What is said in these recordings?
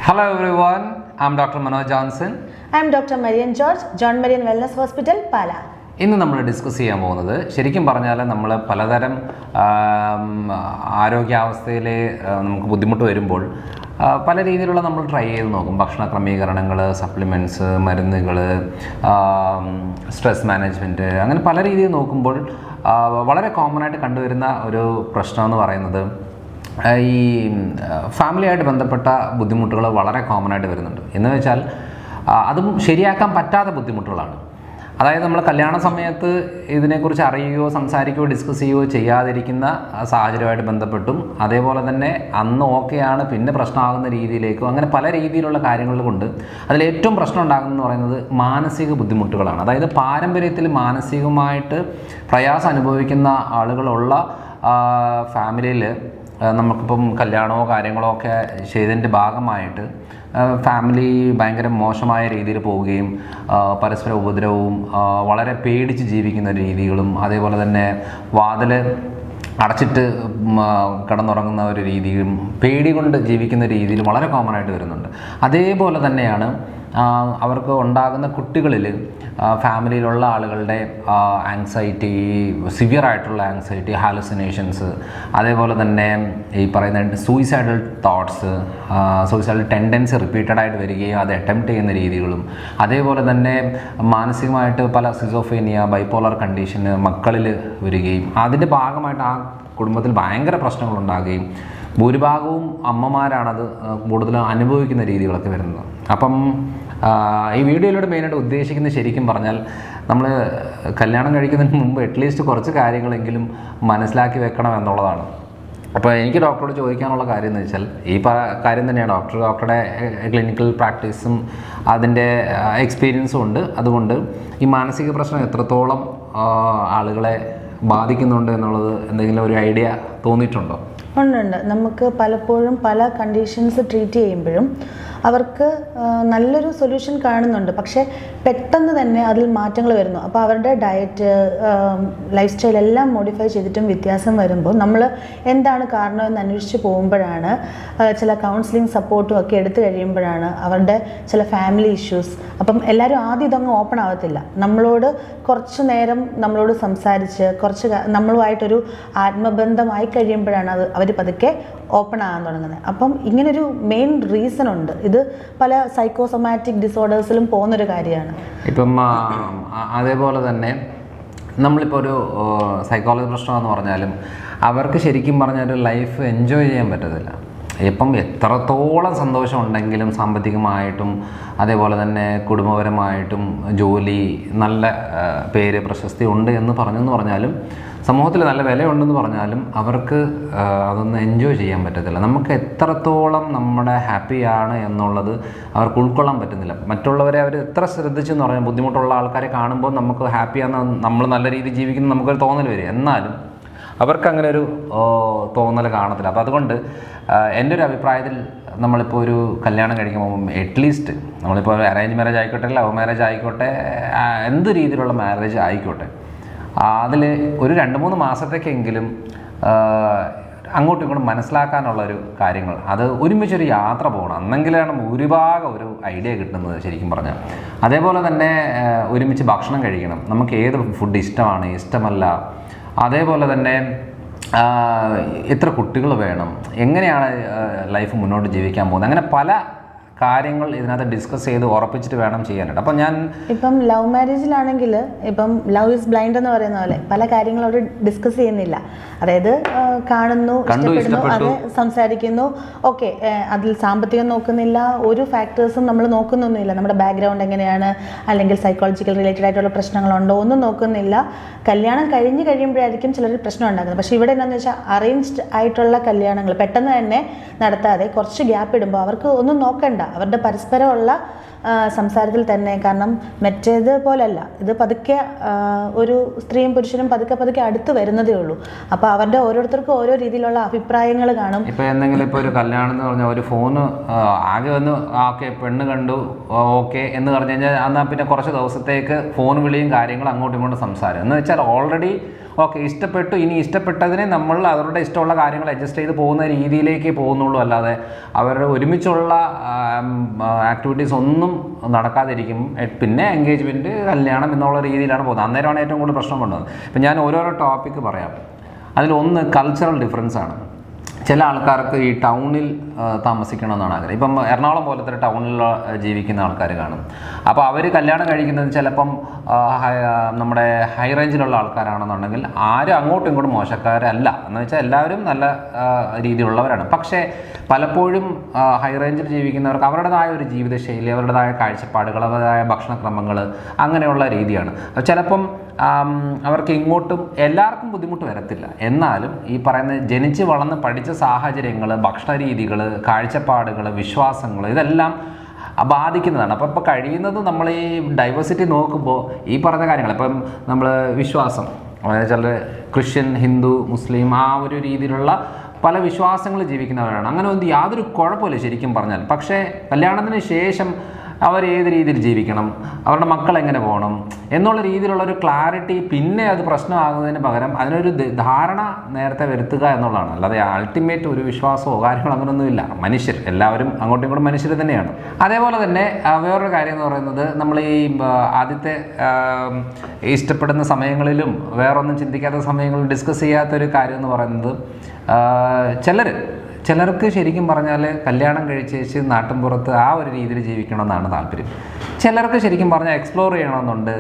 Hello everyone, I'm Dr. Manoj Johnson. I'm Dr. Marian George, John Marian Wellness Hospital, Pala. ഇന്ന് നമ്മൾ discuss ചെയ്യാൻ പോകുന്നത് ശരിക്കും പറഞ്ഞാൽ നമ്മൾ പലതരം ആരോഗ്യാവസ്ഥയിൽ നമുക്ക് ബുദ്ധിമുട്ട് വരുമ്പോൾ പല രീതിയിലുള്ള നമ്മൾ ട്രൈ ചെയ്ത് നോക്കും. ഭക്ഷണ ക്രമീകരണങ്ങൾ, സപ്ലിമെൻറ്റ്സ്, മരുന്നുകൾ, സ്ട്രെസ് മാനേജ്മെൻറ്റ്, അങ്ങനെ പല രീതിയിൽ നോക്കുമ്പോൾ വളരെ കോമൺ ആയിട്ട് കണ്ടുവരുന്ന ഒരു പ്രശ്നം എന്ന് പറയുന്നത് ഈ ഫാമിലിയായിട്ട് ബന്ധപ്പെട്ട ബുദ്ധിമുട്ടുകൾ വളരെ കോമൺ ആയിട്ട് വരുന്നുണ്ട്. എന്ന് വെച്ചാൽ അതും ശരിയാക്കാൻ പറ്റാത്ത ബുദ്ധിമുട്ടുകളാണ്. അതായത് നമ്മൾ കല്യാണ സമയത്ത് ഇതിനെക്കുറിച്ച് അറിയുകയോ സംസാരിക്കുകയോ ഡിസ്കസ് ചെയ്യുകയോ ചെയ്യാതിരിക്കുന്ന സാഹചര്യമായിട്ട് ബന്ധപ്പെട്ടും, അതേപോലെ തന്നെ അന്ന് ഓക്കെയാണ് പിന്നെ പ്രശ്നമാകുന്ന രീതിയിലേക്കും, അങ്ങനെ പല രീതിയിലുള്ള കാര്യങ്ങൾ കൊണ്ട് അതിലേറ്റവും പ്രശ്നം ഉണ്ടാകുന്നതെന്ന് പറയുന്നത് മാനസിക ബുദ്ധിമുട്ടുകളാണ്. അതായത് പാരമ്പര്യത്തിൽ മാനസികമായിട്ട് പ്രയാസം അനുഭവിക്കുന്ന ആളുകളുള്ള ഫാമിലിയിൽ നമുക്കിപ്പം കല്യാണമോ കാര്യങ്ങളോ ഒക്കെ ചെയ്തതിൻ്റെ ഭാഗമായിട്ട് ഫാമിലി ഭയങ്കര മോശമായ രീതിയിൽ പോവുകയും പരസ്പര ഉപദ്രവവും വളരെ പേടിച്ച് ജീവിക്കുന്ന രീതികളും, അതേപോലെ തന്നെ വാതിൽ അടച്ചിട്ട് കിടന്നുറങ്ങുന്ന ഒരു രീതിയും, പേടി കൊണ്ട് ജീവിക്കുന്ന രീതിയിലും വളരെ കോമൺ ആയിട്ട് വരുന്നുണ്ട്. അതേപോലെ തന്നെയാണ് അവർക്ക് ഉണ്ടാകുന്ന കുട്ടികളിൽ ഫാമിലിയിലുള്ള ആളുകളുടെ ആങ്സൈറ്റി, സിവിയർ ആയിട്ടുള്ള ആങ്സൈറ്റി, ഹാലുസിനേഷൻസ്, അതേപോലെ തന്നെ ഈ പറയുന്ന suicidal thoughts, suicidal tendency repeated ആയിട്ട് വരികയും അത് അറ്റംപ്റ്റ് ചെയ്യുന്ന രീതികളും, അതേപോലെ തന്നെ മാനസികമായിട്ട് പല സിസോഫേനിയ, ബൈപ്പോളർ കണ്ടീഷന് മക്കളിൽ വരികയും അതിൻ്റെ ഭാഗമായിട്ട് ആ കുടുംബത്തിൽ ഭയങ്കര പ്രശ്നങ്ങളുണ്ടാകുകയും ഭൂരിഭാഗവും അമ്മമാരാണത് കൂടുതൽ അനുഭവിക്കുന്ന രീതികളൊക്കെ വരുന്നത്. അപ്പം ഈ വീഡിയോയിലൂടെ മെയിനായിട്ട് ഉദ്ദേശിക്കുന്നത് ശരിക്കും പറഞ്ഞാൽ നമ്മൾ കല്യാണം കഴിക്കുന്നതിന് മുമ്പ് അറ്റ്ലീസ്റ്റ് കുറച്ച് കാര്യങ്ങളെങ്കിലും മനസ്സിലാക്കി വെക്കണം എന്നുള്ളതാണ്. അപ്പോൾ എനിക്ക് ഡോക്ടറോട് ചോദിക്കാനുള്ള കാര്യം എന്ന് വെച്ചാൽ ഈ കാര്യം തന്നെയാണ്. ഡോക്ടറുടെ ക്ലിനിക്കൽ പ്രാക്ടീസും അതിൻ്റെ എക്സ്പീരിയൻസും ഉണ്ട്. അതുകൊണ്ട് ഈ മാനസിക പ്രശ്നം എത്രത്തോളം ആളുകളെ ബാധിക്കുന്നുണ്ട് എന്നുള്ളത് എന്തെങ്കിലും ഒരു ഐഡിയ തോന്നിയിട്ടുണ്ടോ? ഉണ്ട്. നമുക്ക് പലപ്പോഴും പല കണ്ടീഷൻസ് ട്രീറ്റ് ചെയ്യുമ്പോഴും അവർക്ക് നല്ലൊരു സൊല്യൂഷൻ കാണുന്നുണ്ട്, പക്ഷേ പെട്ടെന്ന് തന്നെ അതിൽ മാറ്റങ്ങൾ വരുന്നു. അപ്പോൾ അവരുടെ ഡയറ്റ്, ലൈഫ് സ്റ്റൈൽ എല്ലാം മോഡിഫൈ ചെയ്തിട്ടും വ്യത്യാസം വരുമ്പോൾ നമ്മൾ എന്താണ് കാരണമെന്ന് അന്വേഷിച്ച് പോകുമ്പോഴാണ്, ചില കൗൺസിലിംഗ് സപ്പോർട്ടും ഒക്കെ എടുത്തു കഴിയുമ്പോഴാണ് അവരുടെ ചില ഫാമിലി ഇഷ്യൂസ്. അപ്പം എല്ലാവരും ആദ്യം ഇതങ്ങ് ഓപ്പൺ ആവത്തില്ല. നമ്മളോട് കുറച്ച് നേരം നമ്മളോട് സംസാരിച്ച് നമ്മളുമായിട്ടൊരു ആത്മബന്ധമായി കഴിയുമ്പോഴാണ് അവർ പതുക്കെ ഓപ്പൺ ആകാൻ തുടങ്ങുന്നത്. അപ്പം ഇങ്ങനൊരു മെയിൻ റീസൺ ഉണ്ട്. ഇത് പല സൈക്കോസൊമാറ്റിക് ഡിസോർഡേഴ്സിലും പോകുന്നൊരു കാര്യമാണ്. ഇപ്പം അതേപോലെ തന്നെ നമ്മളിപ്പോൾ ഒരു സൈക്കോളജി പ്രശ്നം എന്ന് പറഞ്ഞാലും അവർക്ക് ശരിക്കും പറഞ്ഞാൽ ലൈഫ് എൻജോയ് ചെയ്യാൻ പറ്റത്തില്ല. ഇപ്പം എത്രത്തോളം സന്തോഷം ഉണ്ടെങ്കിലും സാമ്പത്തികമായിട്ടും അതേപോലെ തന്നെ കുടുംബപരമായിട്ടും ജോലി, നല്ല പേര്, പ്രശസ്തി ഉണ്ട് എന്ന് പറഞ്ഞാലും സമൂഹത്തിൽ നല്ല വിലയുണ്ടെന്ന് പറഞ്ഞാലും അവർക്ക് അതൊന്നും എൻജോയ് ചെയ്യാൻ പറ്റത്തില്ല. നമുക്ക് എത്രത്തോളം നമ്മുടെ ഹാപ്പിയാണ് എന്നുള്ളത് അവർക്ക് ഉൾക്കൊള്ളാൻ പറ്റുന്നില്ല. മറ്റുള്ളവരെ അവർ എത്ര ശ്രദ്ധിച്ചെന്ന് പറഞ്ഞാൽ ബുദ്ധിമുട്ടുള്ള ആൾക്കാരെ കാണുമ്പോൾ നമുക്ക് ഹാപ്പിയാണെന്ന്, നമ്മൾ നല്ല രീതിയിൽ ജീവിക്കുന്ന നമുക്കൊരു തോന്നൽ വരും. എന്നാലും അവർക്ക് അങ്ങനെ ഒരു തോന്നൽ കാണത്തില്ല. അപ്പോൾ അതുകൊണ്ട് എൻ്റെ ഒരു അഭിപ്രായത്തിൽ നമ്മളിപ്പോൾ ഒരു കല്യാണം കഴിക്കുമ്പോൾ അറ്റ്ലീസ്റ്റ് നമ്മളിപ്പോൾ അറേഞ്ച് മാരേജ് ആയിക്കോട്ടെ, ലവ് മാരേജ് ആയിക്കോട്ടെ, എന്ത് രീതിയിലുള്ള മാരേജ് ആയിക്കോട്ടെ, അതിൽ ഒരു 2-3 മാസത്തേക്കെങ്കിലും അങ്ങോട്ടും ഇങ്ങോട്ടും മനസ്സിലാക്കാനുള്ളൊരു കാര്യങ്ങൾ, അത് ഒരുമിച്ചൊരു യാത്ര പോകണം. എന്നെങ്കിലാണ് ഭൂരിഭാഗം ഒരു ഐഡിയ കിട്ടുന്നത് ശരിക്കും പറഞ്ഞാൽ. അതേപോലെ തന്നെ ഒരുമിച്ച് ഭക്ഷണം കഴിക്കണം. നമുക്ക് ഏത് ഫുഡ് ഇഷ്ടമാണ്, ഇഷ്ടമല്ല, അതേപോലെ തന്നെ എത്ര കുട്ടികൾ വേണം, എങ്ങനെയാണ് ലൈഫ് മുന്നോട്ട് ജീവിക്കാൻ പോകുന്നത്, അങ്ങനെ പല കാര്യങ്ങൾ ഇതിനകത്ത് ഡിസ്കസ് ചെയ്ത് ഉറപ്പിച്ചിട്ട് വേണം ചെയ്യാനായിട്ട്. അപ്പം ഇപ്പം ലവ് മാരേജിലാണെങ്കിൽ ഇപ്പം ലവ് ഈസ് ബ്ലൈൻഡ് എന്ന് പറയുന്ന പോലെ പല കാര്യങ്ങളും അവർ ഡിസ്കസ് ചെയ്യുന്നില്ല. അതായത് കാണുന്നു, ഇഷ്ടപ്പെടുന്നു, അത് സംസാരിക്കുന്നു, ഓക്കെ, അതിൽ സാമ്പത്തികം നോക്കുന്നില്ല, ഒരു ഫാക്ടേഴ്സും നമ്മൾ നോക്കുന്നൊന്നുമില്ല. നമ്മുടെ ബാക്ക്ഗ്രൗണ്ട് എങ്ങനെയാണ്, അല്ലെങ്കിൽ സൈക്കോളജിക്കൽ റിലേറ്റഡ് ആയിട്ടുള്ള പ്രശ്നങ്ങളുണ്ടോ, ഒന്നും നോക്കുന്നില്ല. കല്യാണം കഴിയുമ്പോഴായിരിക്കും ചിലർ പ്രശ്നം ഉണ്ടാക്കുന്നത്. പക്ഷേ ഇവിടെ എന്താണെന്ന് വെച്ചാൽ അറേഞ്ച്ഡ് ആയിട്ടുള്ള കല്യാണങ്ങൾ പെട്ടെന്ന് തന്നെ നടത്താതെ കുറച്ച് ഗ്യാപ്പ് ഇടുമ്പോൾ അവർക്ക് ഒന്നും നോക്കണ്ട, അവരുടെ പരസ്പരമുള്ള സംസാരത്തിൽ തന്നെ. കാരണം മറ്റേത് പോലല്ല, ഇത് പതുക്കെ ഒരു സ്ത്രീയും പുരുഷനും പതുക്കെ അടുത്ത് വരുന്നതേ ഉള്ളൂ. അപ്പോൾ അവരുടെ ഓരോരുത്തർക്കും ഓരോ രീതിയിലുള്ള അഭിപ്രായങ്ങൾ കാണും. ഇപ്പോൾ എന്തെങ്കിലും ഇപ്പോൾ ഒരു കല്യാണം എന്ന് പറഞ്ഞാൽ ഒരു ഫോണ് ആകെ ഒന്ന് ഓക്കെ പെണ്ണ് കണ്ടു ഓക്കെ എന്ന് പറഞ്ഞു കഴിഞ്ഞാൽ എന്നാൽ പിന്നെ കുറച്ച് ദിവസത്തേക്ക് ഫോൺ വിളിയും കാര്യങ്ങളും അങ്ങോട്ടും ഇങ്ങോട്ടും സംസാരം എന്ന് വെച്ചാൽ ഓൾറെഡി ഓക്കെ ഇഷ്ടപ്പെട്ടു, ഇനി ഇഷ്ടപ്പെട്ടതിനെ നമ്മൾ അവരുടെ ഇഷ്ടമുള്ള കാര്യങ്ങൾ അഡ്ജസ്റ്റ് ചെയ്ത് പോകുന്ന രീതിയിലേക്ക് പോകുന്നുള്ളൂ, അല്ലാതെ അവരുടെ ഒരുമിച്ചുള്ള ആക്ടിവിറ്റീസ് ഒന്നും നടക്കാതിരിക്കും. പിന്നെ എൻഗേജ്മെൻറ്റ്, കല്യാണം എന്നുള്ള രീതിയിലാണ് പോകുന്നത്. അന്നേരമാണ് ഏറ്റവും കൂടുതൽ പ്രശ്നം വന്നത്. ഇപ്പം ഞാൻ ഓരോരോ ടോപ്പിക്ക് പറയാം. അതിലൊന്ന് കൾച്ചറൽ ഡിഫറൻസ് ആണ്. ചില ആൾക്കാർക്ക് ഈ ടൗണിൽ താമസിക്കണമെന്നാണ് ആഗ്രഹം. ഇപ്പം എറണാകുളം പോലത്തെ ടൗണിൽ ജീവിക്കുന്ന ആൾക്കാർ കാണും. അപ്പോൾ അവർ കല്യാണം കഴിക്കുന്നത് ചിലപ്പം നമ്മുടെ ഹൈ റേഞ്ചിലുള്ള ആൾക്കാരാണെന്നുണ്ടെങ്കിൽ ആരും അങ്ങോട്ടും ഇങ്ങോട്ടും മോശക്കാരല്ല, എന്ന് വെച്ചാൽ എല്ലാവരും നല്ല രീതിയിലുള്ളവരാണ്. പക്ഷേ പലപ്പോഴും ഹൈ റേഞ്ചിൽ ജീവിക്കുന്നവർക്ക് അവരുടേതായ ഒരു ജീവിതശൈലി, അവരുടേതായ കാഴ്ചപ്പാടുകൾ, അവരുടേതായ ഭക്ഷണക്രമങ്ങൾ, അങ്ങനെയുള്ള രീതിയാണ്. ചിലപ്പം അവർക്ക് ഇങ്ങോട്ടും എല്ലാവർക്കും ബുദ്ധിമുട്ട് വരത്തില്ല. എന്നാലും ഈ പറയുന്ന ജനിച്ച് വളർന്ന് പഠിച്ച സാഹചര്യങ്ങൾ, ഭക്ഷണ രീതികൾ, കാഴ്ചപ്പാടുകൾ, വിശ്വാസങ്ങൾ, ഇതെല്ലാം ബാധിക്കുന്നതാണ്. അപ്പോൾ ഇപ്പോൾ കഴിയുന്നത് നമ്മൾ ഈ ഡൈവേഴ്സിറ്റി നോക്കുമ്പോൾ ഈ പറഞ്ഞ കാര്യങ്ങൾ, ഇപ്പം നമ്മൾ വിശ്വാസം, ചില ക്രിസ്ത്യൻ, ഹിന്ദു, മുസ്ലിം ആ ഒരു രീതിയിലുള്ള പല വിശ്വാസങ്ങൾ ജീവിക്കുന്നവരാണ്. അങ്ങനെ ഒന്നും യാതൊരു കുഴപ്പമില്ല ശരിക്കും പറഞ്ഞാൽ. പക്ഷേ കല്യാണത്തിന് ശേഷം അവർ ഏത് രീതിയിൽ ജീവിക്കണം, അവരുടെ മക്കൾ എങ്ങനെ പോകണം എന്നുള്ള രീതിയിലുള്ള ഒരു ക്ലാരിറ്റി പിന്നെ അത് പ്രശ്നമാകുന്നതിന് പകരം അതിനൊരു ധാരണ നേരത്തെ വരുത്തുക എന്നുള്ളതാണ്. അല്ലാതെ അൾട്ടിമേറ്റ് ഒരു വിശ്വാസമോ കാര്യങ്ങളോ അങ്ങനെയൊന്നുമില്ല. മനുഷ്യർ എല്ലാവരും അങ്ങോട്ടും ഇങ്ങോട്ടും മനുഷ്യർ തന്നെയാണ്. അതേപോലെ തന്നെ വേറൊരു കാര്യം എന്ന് പറയുന്നത്, നമ്മൾ ഈ ആദ്യത്തെ ഇഷ്ടപ്പെടുന്ന സമയങ്ങളിലും വേറൊന്നും ചിന്തിക്കാത്ത സമയങ്ങളിലും ഡിസ്കസ് ചെയ്യാത്തൊരു കാര്യം എന്ന് പറയുന്നത്, ചിലർക്ക് ശരിക്കും പറഞ്ഞാൽ കല്യാണം കഴിച്ചേച്ച് നാട്ടിൻപുറത്ത് ആ ഒരു രീതിയിൽ ജീവിക്കണമെന്നാണ് താല്പര്യം. ചിലർക്ക് ശരിക്കും പറഞ്ഞാൽ എക്സ്പ്ലോർ ചെയ്യണമെന്നുണ്ട്.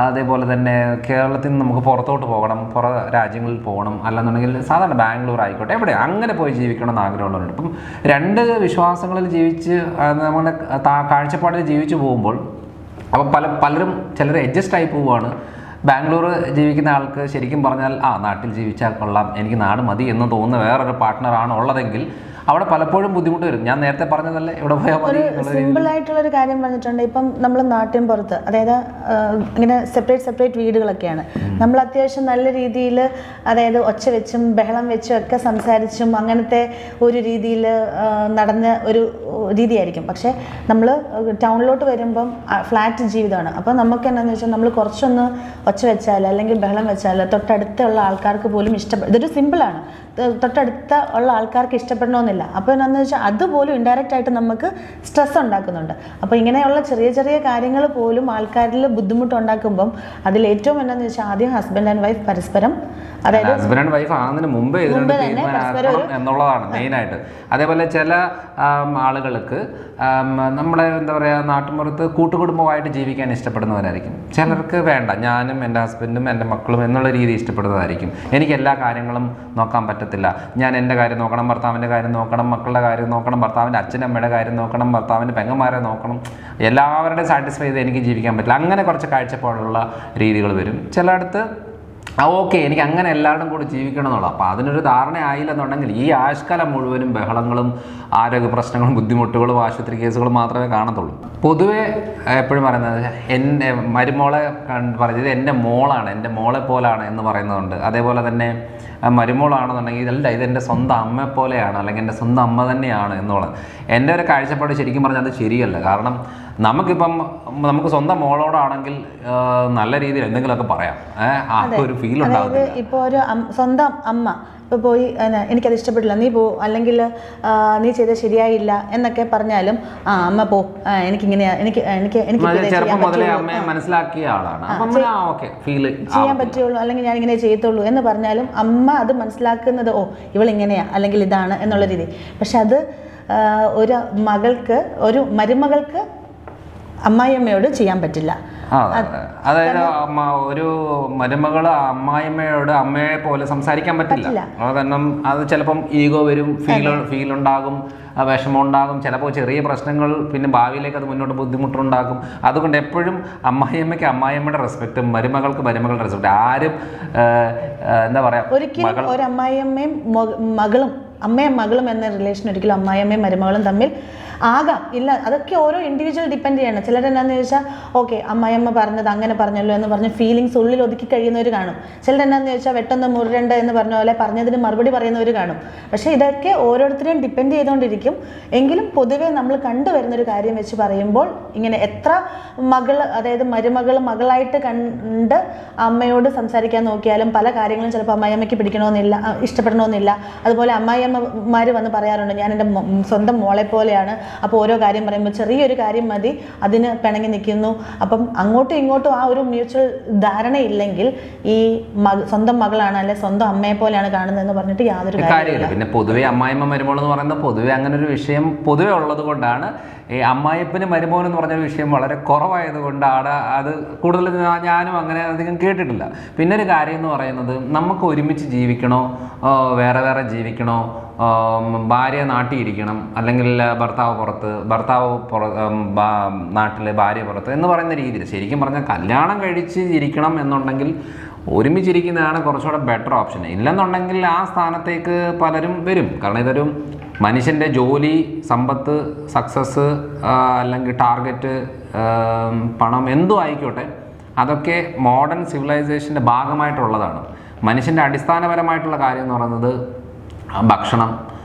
അതേപോലെ തന്നെ കേരളത്തിൽ നിന്ന് നമുക്ക് പുറത്തോട്ട് പോകണം, പുറം രാജ്യങ്ങളിൽ പോകണം, അല്ലെന്നുണ്ടെങ്കിൽ സാധാരണ ബാംഗ്ലൂർ ആയിക്കോട്ടെ എവിടെ അങ്ങനെ പോയി ജീവിക്കണമെന്ന് ആഗ്രഹമുള്ളവരുണ്ട്. ഇപ്പം രണ്ട് വിശ്വാസങ്ങളിൽ ജീവിച്ച് നമ്മുടെ കാഴ്ചപ്പാടിൽ ജീവിച്ചു പോകുമ്പോൾ അപ്പോൾ പലരും ചിലർ അഡ്ജസ്റ്റ് ആയി പോവുകയാണ്. ബാംഗ്ലൂർ ജീവിക്കുന്ന ആൾക്ക് ശരിക്കും പറഞ്ഞാൽ നാട്ടിൽ ജീവിച്ചാൽ കൊള്ളാം, എനിക്ക് നാട് മതി എന്ന് തോന്നുന്ന വേറൊരു പാർട്ട്ണറാണ് ഉള്ളതെങ്കിൽ അവിടെ പലപ്പോഴും ബുദ്ധിമുട്ട് വരും. ഞാൻ നേരത്തെ പറഞ്ഞതല്ലേ, ഇവിടെ പോയാൽ മതി. സിമ്പിൾ ആയിട്ടുള്ളൊരു കാര്യം പറഞ്ഞിട്ടുണ്ട്. ഇപ്പം നമ്മൾ നാട്ടിൻ പുറത്ത്, അതായത് ഇങ്ങനെ സെപ്പറേറ്റ് വീടുകളൊക്കെയാണ്. നമ്മൾ അത്യാവശ്യം നല്ല രീതിയിൽ, അതായത് ഒച്ച വെച്ചും ബഹളം വെച്ചും ഒക്കെ സംസാരിച്ചും അങ്ങനത്തെ ഒരു രീതിയിൽ നടന്ന ഒരു രീതിയായിരിക്കും. പക്ഷേ നമ്മൾ ടൗണിലോട്ട് വരുമ്പം ഫ്ലാറ്റ് ജീവിതമാണ്. അപ്പം നമുക്ക് എന്താണെന്ന് വെച്ചാൽ നമ്മൾ കുറച്ചൊന്ന് ഒച്ച വെച്ചാൽ അല്ലെങ്കിൽ ബഹളം വെച്ചാൽ തൊട്ടടുത്തുള്ള ആൾക്കാർക്ക് പോലും ഇതൊരു സിമ്പിളാണ്, തൊട്ടടുത്ത ഉള്ള ആൾക്കാർക്ക് ഇഷ്ടപ്പെടണമെന്നില്ല. അപ്പോൾ എന്താണെന്ന് വെച്ചാൽ അതുപോലും ഇൻഡയറക്റ്റ് ആയിട്ട് നമുക്ക് സ്ട്രെസ് ഉണ്ടാക്കുന്നുണ്ട്. അപ്പോൾ ഇങ്ങനെയുള്ള ചെറിയ ചെറിയ കാര്യങ്ങൾ പോലും ആൾക്കാരിൽ ബുദ്ധിമുട്ടുണ്ടാക്കുമ്പം അതിൽ ഏറ്റവും എന്താണെന്ന് വെച്ചാൽ ആദ്യം ഹസ്ബൻഡ് ആൻഡ് വൈഫ് പരസ്പരം, അതായത് ഹസ്ബൻഡ് ആൻഡ് വൈഫ് ആകുന്നതിന് മുമ്പേ എന്നുള്ളതാണ് മെയിനായിട്ട്. അതേപോലെ ചില ആളുകൾക്ക് നമ്മുടെ എന്താ പറയുക നാട്ടുമ്പുറത്ത് കൂട്ടുകുടുംബമായിട്ട് ജീവിക്കാൻ ഇഷ്ടപ്പെടുന്നവരായിരിക്കും. ചിലർക്ക് വേണ്ട, ഞാനും എൻ്റെ ഹസ്ബൻഡും എൻ്റെ മക്കളും എന്നുള്ള രീതി ഇഷ്ടപ്പെടുന്നതായിരിക്കും. എനിക്ക് എല്ലാ കാര്യങ്ങളും നോക്കാൻ പറ്റത്തില്ല, ഞാൻ എൻ്റെ കാര്യം നോക്കണം, ഭർത്താവിൻ്റെ കാര്യം നോക്കണം, മക്കളുടെ കാര്യം നോക്കണം, ഭർത്താവിൻ്റെ അച്ഛനമ്മയുടെ കാര്യം നോക്കണം, ഭർത്താവിൻ്റെ പെങ്ങന്മാരെ നോക്കണം, എല്ലാവരുടെയും സാറ്റിസ്ഫൈ ചെയ്ത് എനിക്ക് ജീവിക്കാൻ പറ്റില്ല. അങ്ങനെ കുറച്ച് കാഴ്ചപ്പാടുള്ള രീതികൾ വരും. ചിലയിടത്ത് ഓക്കെ എനിക്ക് അങ്ങനെ എല്ലാവരും കൂടി ജീവിക്കണം എന്നുള്ളത്. അപ്പോൾ അതിനൊരു ധാരണ ആയില്ലെന്നുണ്ടെങ്കിൽ ഈ ആയുഷ്കാലം മുഴുവനും ബഹളങ്ങളും ആരോഗ്യ പ്രശ്നങ്ങളും ബുദ്ധിമുട്ടുകളും ആശുപത്രി കേസുകളും മാത്രമേ കാണത്തുള്ളൂ. പൊതുവെ എപ്പോഴും പറയുന്നത് എൻ്റെ മരുമോളെ പറഞ്ഞത് എൻ്റെ മോളാണ്, എൻ്റെ മോളെ പോലാണ് എന്ന് പറയുന്നതുണ്ട്. അതേപോലെ തന്നെ മരുമോളാണെന്നുണ്ടെങ്കിൽ ഇതെൻ്റെ സ്വന്തം അമ്മയെ പോലെയാണ്, അല്ലെങ്കിൽ എൻ്റെ സ്വന്തം അമ്മ തന്നെയാണ് എന്നുള്ളത്. എൻ്റെ ഒരു കാഴ്ചപ്പാട് ശരിക്കും പറഞ്ഞാൽ അത് ശരിയല്ല. കാരണം നമുക്ക് സ്വന്തം മോളോടാണെങ്കിൽ നല്ല രീതിയിൽ എന്തെങ്കിലുമൊക്കെ പറയാം, ഒരു ഫീൽ ഉണ്ടാകും. ഇപ്പോൾ ഒരു സ്വന്തം അമ്മ ഇപ്പോൾ പോയി എനിക്കത് ഇഷ്ടപ്പെട്ടില്ല, നീ പോ, അല്ലെങ്കിൽ നീ ചെയ്തത് ശരിയായില്ല എന്നൊക്കെ പറഞ്ഞാലും അമ്മ പോ, എനിക്കിങ്ങനെയാ, എനിക്ക് ചെറുപ്പം മുതലേ അമ്മയെ മനസ്സിലാക്കിയ ആളാണ്, ചെയ്യാൻ പറ്റുള്ളൂ, അല്ലെങ്കിൽ ഞാൻ ഇങ്ങനെ ചെയ്യത്തുള്ളൂ എന്ന് പറഞ്ഞാലും അമ്മ അത് മനസ്സിലാക്കുന്നത് ഇവളിങ്ങനെയാ അല്ലെങ്കിൽ ഇതാണ് എന്നുള്ള രീതി. പക്ഷെ അത് ഒരു മരുമകൾക്ക് അമ്മായിയമ്മയോട് ചെയ്യാൻ പറ്റില്ല. അതായത് ഒരു മരുമകള് അമ്മായിയമ്മയോട് അമ്മയെ പോലെ സംസാരിക്കാൻ പറ്റില്ല. കാരണം അത് ചിലപ്പം ഈഗോ വരും, ഫീൽ ഉണ്ടാകും, വിഷമം ഉണ്ടാകും, ചിലപ്പോൾ ചെറിയ പ്രശ്നങ്ങൾ പിന്നെ ഭാവിയിലേക്ക് അത് മുന്നോട്ട് ബുദ്ധിമുട്ടുണ്ടാകും. അതുകൊണ്ട് എപ്പോഴും അമ്മായിയമ്മയ്ക്ക് അമ്മായിയമ്മയുടെ റെസ്പെക്റ്റും മരുമകൾക്ക് മരുമകളുടെ റെസ്പെക്റ്റ്. ആരും എന്താ പറയാ, ഒരിക്കലും ഒരു അമ്മായിയമ്മയും മകളും, അമ്മയും മകളും എന്ന റിലേഷൻ ഒരിക്കലും അമ്മായിയമ്മയും മരുമകളും തമ്മിൽ ആകാം, ഇല്ല, അതൊക്കെ ഓരോ ഇൻഡിവിജ്വൽ ഡിപ്പെൻഡ് ചെയ്യണം. ചിലരെന്നാന്ന് ചോദിച്ചാൽ ഓക്കെ അമ്മായിയമ്മ പറഞ്ഞത് അങ്ങനെ പറഞ്ഞല്ലോ എന്ന് പറഞ്ഞ് ഫീലിങ്സ് ഉള്ളിൽ ഒതുക്കി കഴിയുന്നവർ കാണും. ചിലരെന്നാന്ന് ചോദിച്ചാൽ വെട്ടൊന്ന് മുരണ്ട എന്ന് പറഞ്ഞ പോലെ പറഞ്ഞതിന് മറുപടി പറയുന്നവർ കാണും. പക്ഷേ ഇതൊക്കെ ഓരോരുത്തരെയും ഡിപ്പെൻഡ് ചെയ്തുകൊണ്ടിരിക്കും. എങ്കിലും പൊതുവെ നമ്മൾ കണ്ടുവരുന്നൊരു കാര്യം വെച്ച് പറയുമ്പോൾ ഇങ്ങനെ എത്ര അതായത് മകളായിട്ട് കണ്ട് അമ്മയോട് സംസാരിക്കാൻ നോക്കിയാലും പല കാര്യങ്ങളും ചിലപ്പോൾ അമ്മായിയമ്മയ്ക്ക് പിടിക്കണമെന്നില്ല, ഇഷ്ടപ്പെടണമെന്നില്ല. അതുപോലെ അമ്മായിയമ്മമാർ വന്ന് പറയാറുണ്ട് ഞാൻ എൻ്റെ സ്വന്തം മോളെ പോലെയാണ്, അപ്പോൾ ഓരോ കാര്യം പറയുമ്പോൾ ചെറിയൊരു കാര്യം മതി അതിന് പിണങ്ങി നിൽക്കുന്നു. അപ്പം അങ്ങോട്ടും ഇങ്ങോട്ടും ആ ഒരു മ്യൂച്വൽ ധാരണയില്ലെങ്കിൽ ഈ സ്വന്തം മകളാണ് അല്ലെ സ്വന്തം അമ്മയെ പോലെയാണ് കാണുന്നതെന്ന് പറഞ്ഞിട്ട് യാതൊരു കാര്യമില്ല. പിന്നെ പൊതുവെ അമ്മായിമ്മ മരുമോൾ എന്ന് പറയുന്നത് പൊതുവെ അങ്ങനെ ഒരു വിഷയം പൊതുവെ ഉള്ളത് കൊണ്ടാണ്. ഈ അമ്മായിപ്പന് മരുമോൻ എന്ന് പറഞ്ഞൊരു വിഷയം വളരെ കുറവായത് കൊണ്ടാണ് അത് കൂടുതൽ ഞാനും അങ്ങനെ അധികം കേട്ടിട്ടില്ല. പിന്നെ ഒരു കാര്യം എന്ന് പറയുന്നത് നമുക്ക് ഒരുമിച്ച് ജീവിക്കണോ വേറെ വേറെ ജീവിക്കണോ, ഭാര്യ നാട്ടിൽ ഇരിക്കണം അല്ലെങ്കിൽ ഭർത്താവ് നാട്ടിൽ ഭാര്യ പുറത്ത് എന്ന് പറയുന്ന രീതിയിൽ ശരിക്കും പറഞ്ഞാൽ കല്യാണം കഴിച്ച് ഇരിക്കണം എന്നുണ്ടെങ്കിൽ ഒരുമിച്ചിരിക്കുന്നതാണ് കുറച്ചുകൂടെ ബെറ്റർ ഓപ്ഷൻ. ഇല്ലെന്നുണ്ടെങ്കിൽ ആ സ്ഥാനത്തേക്ക് പലരും വരും. കാരണം ഇതൊരു മനുഷ്യൻ്റെ ജോലി, സമ്പത്ത്, സക്സസ് അല്ലെങ്കിൽ ടാർഗറ്റ്, പണം എന്തും ആയിക്കോട്ടെ അതൊക്കെ മോഡേൺ സിവിലൈസേഷൻ്റെ ഭാഗമായിട്ടുള്ളതാണ്. മനുഷ്യൻ്റെ അടിസ്ഥാനപരമായിട്ടുള്ള കാര്യം എന്ന് പറയുന്നത് ഭക്ഷണം,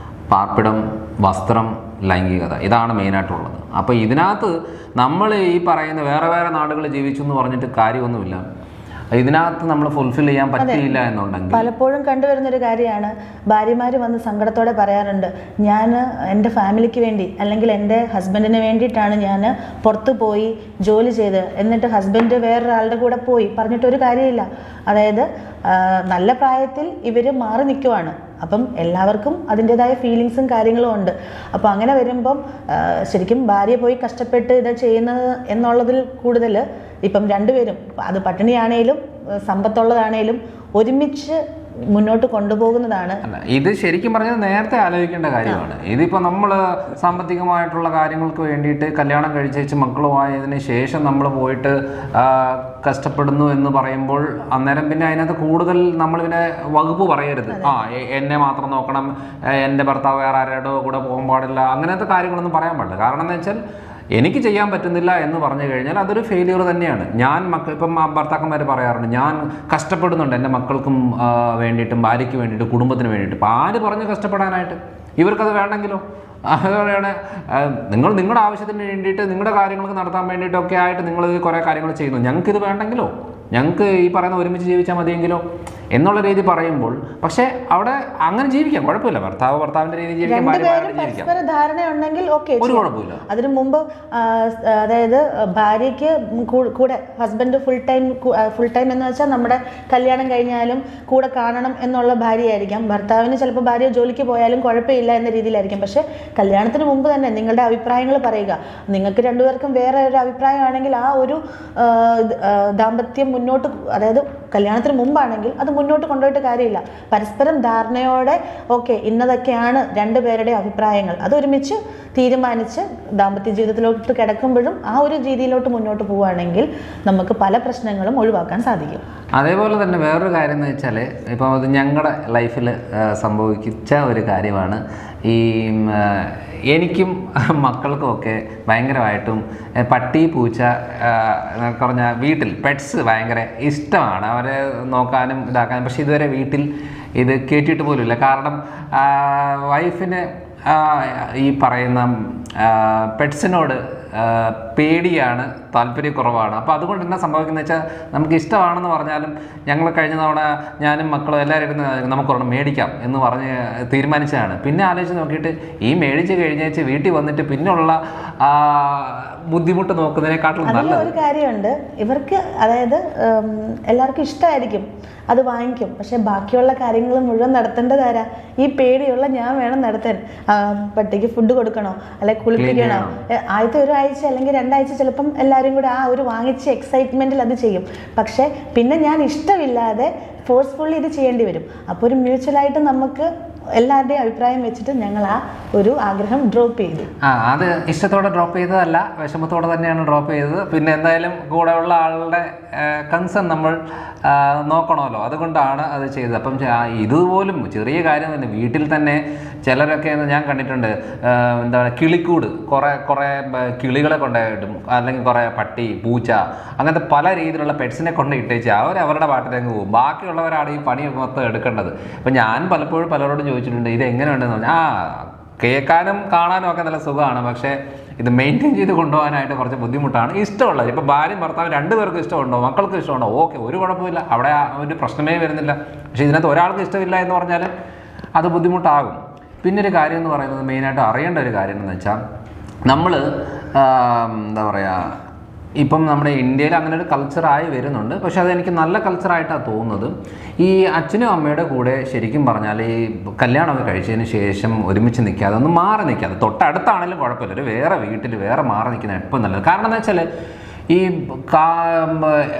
പാർപ്പിടം, വസ്ത്രം, ലൈംഗികത, ഇതാണ് മെയിനായിട്ടുള്ളത്. അപ്പോൾ ഇതിനകത്ത് നമ്മൾ ഈ പറയുന്ന വേറെ വേറെ നാടുകളിൽ ജീവിച്ചു എന്ന് പറഞ്ഞിട്ട് കാര്യമൊന്നുമില്ല. ഇതിനകത്ത് നമ്മൾ ഫുൾഫിൽ ചെയ്യാൻ പറ്റിയില്ല എന്നുണ്ടെങ്കിൽ പലപ്പോഴും കണ്ടുവരുന്നൊരു കാര്യമാണ് ഭാര്യമാർ വന്ന് സങ്കടത്തോടെ പറയാറുണ്ട് ഞാൻ എൻ്റെ ഫാമിലിക്ക് വേണ്ടി അല്ലെങ്കിൽ എൻ്റെ ഹസ്ബൻഡിന് വേണ്ടിയിട്ടാണ് ഞാൻ പുറത്തു പോയി ജോലി ചെയ്ത് എന്നിട്ട് ഹസ്ബൻഡ് വേറൊരാളുടെ കൂടെ പോയി പറഞ്ഞിട്ടൊരു കാര്യമില്ല. അതായത് നല്ല പ്രായത്തിൽ ഇവർ മാറി നിൽക്കുവാണ്. അപ്പം എല്ലാവർക്കും അതിൻ്റെതായ ഫീലിങ്സും കാര്യങ്ങളും ഉണ്ട്. അപ്പോൾ അങ്ങനെ വരുമ്പം ശരിക്കും ഭാര്യ പോയി കഷ്ടപ്പെട്ട് ഇത് ചെയ്യുന്നത് എന്നുള്ളതിൽ കൂടുതൽ ഇപ്പം രണ്ടുപേരും അത് പട്ടിണിയാണേലും സമ്പത്തുള്ളതാണേലും ഒരുമിച്ച് മുന്നോട്ട് കൊണ്ടുപോകുന്നതാണ്. ഇത് ശരിക്കും പറഞ്ഞാൽ നേരത്തെ ആലോചിക്കേണ്ട കാര്യമാണ്. ഇതിപ്പോൾ നമ്മൾ സാമ്പത്തികമായിട്ടുള്ള കാര്യങ്ങൾക്ക് വേണ്ടിയിട്ട് കല്യാണം കഴിച്ചേച്ച് മക്കളുമായതിന് ശേഷം നമ്മൾ പോയിട്ട് കഷ്ടപ്പെടുന്നു എന്ന് പറയുമ്പോൾ അന്നേരം പിന്നെ അതിനകത്ത് കൂടുതൽ നമ്മളിങ്ങനെ വകുപ്പ് പറയരുത്. എന്നെ മാത്രം നോക്കണം, എൻ്റെ ഭർത്താവ് വേറെ ആരുടെ കൂടെ പോകാൻ പാടില്ല, അങ്ങനത്തെ കാര്യങ്ങളൊന്നും പറയാൻ പാടില്ല. കാരണം എന്ന് വെച്ചാൽ എനിക്ക് ചെയ്യാൻ പറ്റുന്നില്ല എന്ന് പറഞ്ഞു കഴിഞ്ഞാൽ അതൊരു ഫെയിലിയർ തന്നെയാണ്. ഇപ്പം ഭർത്താക്കന്മാർ പറയാറുണ്ട് ഞാൻ കഷ്ടപ്പെടുന്നുണ്ട് എൻ്റെ മക്കൾക്കും വേണ്ടിയിട്ടും ഭാര്യയ്ക്ക് വേണ്ടിയിട്ട് കുടുംബത്തിന് വേണ്ടിയിട്ട്. ഇപ്പം ആര് പറഞ്ഞ് കഷ്ടപ്പെടാനായിട്ട്? ഇവർക്കത് വേണ്ടെങ്കിലോ? അതുപോലെയാണ് നിങ്ങൾ നിങ്ങളുടെ ആവശ്യത്തിന് വേണ്ടിയിട്ട് നിങ്ങളുടെ കാര്യങ്ങൾക്ക് നടത്താൻ വേണ്ടിയിട്ടൊക്കെ ആയിട്ട് നിങ്ങൾ കുറേ കാര്യങ്ങൾ ചെയ്യുന്നു. ഞങ്ങൾക്കിത് വേണ്ടെങ്കിലോ, ഞങ്ങൾക്ക് ഈ പറയുന്ന ഒരുമിച്ച് ജീവിച്ചാൽ മതിയെങ്കിലോ എന്നുള്ള രീതി പറയുമ്പോൾ പക്ഷേ അവിടെ അങ്ങനെ ജീവിക്കാം, കുഴപ്പമില്ല. ഭർത്താവിന്റെ രീതി ജീവിക്കാം, പരസ്പര ധാരണയുണ്ടെങ്കിൽ ഓക്കെ, ഒരു കുഴപ്പമില്ല. അതിനു മുമ്പ് അതായത് ഭാര്യയ്ക്ക് കൂടെ ഹസ്ബൻഡ് ഫുൾ ടൈം എന്ന് വെച്ചാൽ നമ്മുടെ കല്യാണം കഴിഞ്ഞാലും കൂടെ കാണണം എന്നുള്ള ഭാര്യയായിരിക്കാം. ഭർത്താവിന് ചിലപ്പോൾ ഭാര്യ ജോലിക്ക് പോയാലും കുഴപ്പമില്ല എന്ന രീതിയിലായിരിക്കും. പക്ഷെ കല്യാണത്തിന് മുമ്പ് തന്നെ നിങ്ങളുടെ അഭിപ്രായങ്ങൾ പറയുക. നിങ്ങൾക്ക് രണ്ടുപേർക്കും വേറെ ഒരു അഭിപ്രായമാണെങ്കിൽ ആ ഒരു ദാമ്പത്യം മുന്നോട്ട്, അതായത് കല്യാണത്തിന് മുമ്പാണെങ്കിൽ അത് മുന്നോട്ട് കൊണ്ടുപോയിട്ട് കാര്യമില്ല. പരസ്പരം ധാരണയോടെ ഓക്കെ ഇന്നതൊക്കെയാണ് രണ്ടുപേരുടെ അഭിപ്രായങ്ങൾ, അതൊരുമിച്ച് തീരുമാനിച്ച് ദാമ്പത്യ ജീവിതത്തിലോട്ട് കിടക്കുമ്പോഴും ആ ഒരു രീതിയിലോട്ട് മുന്നോട്ട് പോവുകയാണെങ്കിൽ നമുക്ക് പല പ്രശ്നങ്ങളും ഒഴിവാക്കാൻ സാധിക്കും. അതേപോലെ തന്നെ വേറൊരു കാര്യം എന്ന് വെച്ചാൽ ഇപ്പം അത് ഞങ്ങളുടെ ലൈഫിൽ സംഭവിച്ച ഒരു കാര്യമാണ്. ഈ എനിക്കും മക്കൾക്കും ഒക്കെ ഭയങ്കരമായിട്ടും പട്ടി, പൂച്ച പറഞ്ഞ വീട്ടിൽ പെറ്റ്സ് ഭയങ്കര ഇഷ്ടമാണ്. അവരെ നോക്കാനും ഇതാക്കാനും. പക്ഷെ ഇതുവരെ വീട്ടിൽ ഇത് കേട്ടിട്ട് പോലുമില്ല. കാരണം വൈഫിന് ഈ പറയുന്ന പെറ്റ്സിനോട് പേടിയാണ്, താല്പര്യക്കുറവാണ്. അപ്പോൾ അതുകൊണ്ട് എന്നാ സംഭവിക്കുന്നത് വെച്ചാൽ നമുക്ക് ഇഷ്ടമാണെന്ന് പറഞ്ഞാലും ഞങ്ങൾ കഴിഞ്ഞ തവണ ഞാനും മക്കളും എല്ലാവരും ഇരുന്ന് നമുക്കൊരെണ്ണം മേടിക്കാം എന്ന് പറഞ്ഞ് തീരുമാനിച്ചതാണ്. പിന്നെ ആലോചിച്ച് നോക്കിയിട്ട് ഈ മേടിച്ച് കഴിഞ്ഞേച്ച് വീട്ടിൽ വന്നിട്ട് പിന്നെയുള്ള ബുദ്ധിമുട്ട് നോക്കുന്നതിനെക്കാട്ടിലും നല്ലത് ഒരു കാര്യമുണ്ട്. ഇവർക്ക് അതായത് എല്ലാവർക്കും ഇഷ്ടമായിരിക്കും, അത് വാങ്ങിക്കും. പക്ഷെ ബാക്കിയുള്ള കാര്യങ്ങൾ മുഴുവൻ നടത്തേണ്ടതാരാ? ഈ പേടിയുള്ള ഞാൻ വേണം നടത്താൻ. പട്ടിക്ക് ഫുഡ് കൊടുക്കണോ, അല്ലെ കുളിപ്പിക്കണോ? ആദ്യത്തെ ഒരു ആഴ്ച അല്ലെങ്കിൽ 2 ആഴ്ച ചിലപ്പം എല്ലാവരും കൂടെ ആ ഒരു വാങ്ങിച്ച എക്സൈറ്റ്മെന്റിൽ അത് ചെയ്യും. പക്ഷെ പിന്നെ ഞാൻ ഇഷ്ടമില്ലാതെ ഫോഴ്സ്ഫുള്ളി ഇത് ചെയ്യേണ്ടി വരും. അപ്പോൾ ഒരു മ്യൂച്വലായിട്ട് നമുക്ക് എല്ലാവരുടെയും അഭിപ്രായം വെച്ചിട്ട് ഞങ്ങൾ ആ ഒരു ആഗ്രഹം ഡ്രോപ്പ് ചെയ്തു. അത് ഇഷ്ടത്തോടെ ഡ്രോപ്പ് ചെയ്തതല്ല, വിഷമത്തോടെ തന്നെയാണ് ഡ്രോപ്പ് ചെയ്തത്. പിന്നെ എന്തായാലും കൂടെ ഉള്ള ആളുടെ കൺസേൺ നമ്മൾ നോക്കണമല്ലോ, അതുകൊണ്ടാണ് അത് ചെയ്തത്. അപ്പം ഇതുപോലും ചെറിയ കാര്യം തന്നെ, വീട്ടിൽ തന്നെ ചിലരൊക്കെ ഞാൻ കണ്ടിട്ടുണ്ട്, എന്താണ് കിളിക്കൂട് കുറേ കിളികളെ കൊണ്ടുപോയിട്ടും അല്ലെങ്കിൽ കുറേ പട്ടി, പൂച്ച, അങ്ങനത്തെ പല രീതിയിലുള്ള പെറ്റ്സിനെ കൊണ്ട് ഇട്ടേച്ച് അവരുടെ പാട്ടിലേക്ക് പോകും. ബാക്കിയുള്ളവരാണ് ഈ പണിയൊക്കെ മൊത്തം എടുക്കേണ്ടത്. അപ്പം ഞാൻ പലപ്പോഴും പലരോടും ചോദിച്ചിട്ടുണ്ട് ഇത് എങ്ങനെയുണ്ടെന്ന് പറഞ്ഞാൽ കേൾക്കാനും കാണാനും ഒക്കെ നല്ല സുഖമാണ്, പക്ഷേ ഇത് മെയിൻറ്റെയിൻ ചെയ്ത് കൊണ്ടുപോകാനായിട്ട് കുറച്ച് ബുദ്ധിമുട്ടാണ്. ഇഷ്ടമുള്ളത് ഇപ്പോൾ ഭാര്യയും ഭർത്താവും രണ്ടുപേർക്കും ഇഷ്ടമുണ്ടോ, മക്കൾക്ക് ഇഷ്ടമുണ്ടോ, ഓക്കെ, ഒരു കുഴപ്പമില്ല, അവിടെ ഒരു പ്രശ്നമേ വരുന്നില്ല. പക്ഷേ ഇതിനകത്ത് ഒരാൾക്ക് ഇഷ്ടമില്ല എന്ന് പറഞ്ഞാൽ അത് ബുദ്ധിമുട്ടാകും. പിന്നൊരു കാര്യം എന്ന് പറയുന്നത്, മെയിനായിട്ട് അറിയേണ്ട ഒരു കാര്യം എന്ന് വെച്ചാൽ, നമ്മൾ എന്താ പറയുക, ഇപ്പം നമ്മുടെ ഇന്ത്യയിൽ അങ്ങനെ ഒരു കൾച്ചറായി വരുന്നുണ്ട്. പക്ഷെ അതെനിക്ക് നല്ല കൾച്ചറായിട്ടാണ് തോന്നുന്നത്. ഈ അച്ഛനും അമ്മയുടെ കൂടെ ശരിക്കും പറഞ്ഞാൽ ഈ കല്യാണമൊക്കെ കഴിച്ചതിന് ശേഷം ഒരുമിച്ച് നിൽക്കാതെ, ഒന്ന് മാറി നിൽക്കാതെ, തൊട്ടടുത്താണെങ്കിലും കുഴപ്പമില്ല, ഒരു വേറെ വീട്ടിൽ വേറെ മാറി നിൽക്കുന്നത് എപ്പോൾ നല്ലത്. കാരണം എന്താ വെച്ചാൽ ഈ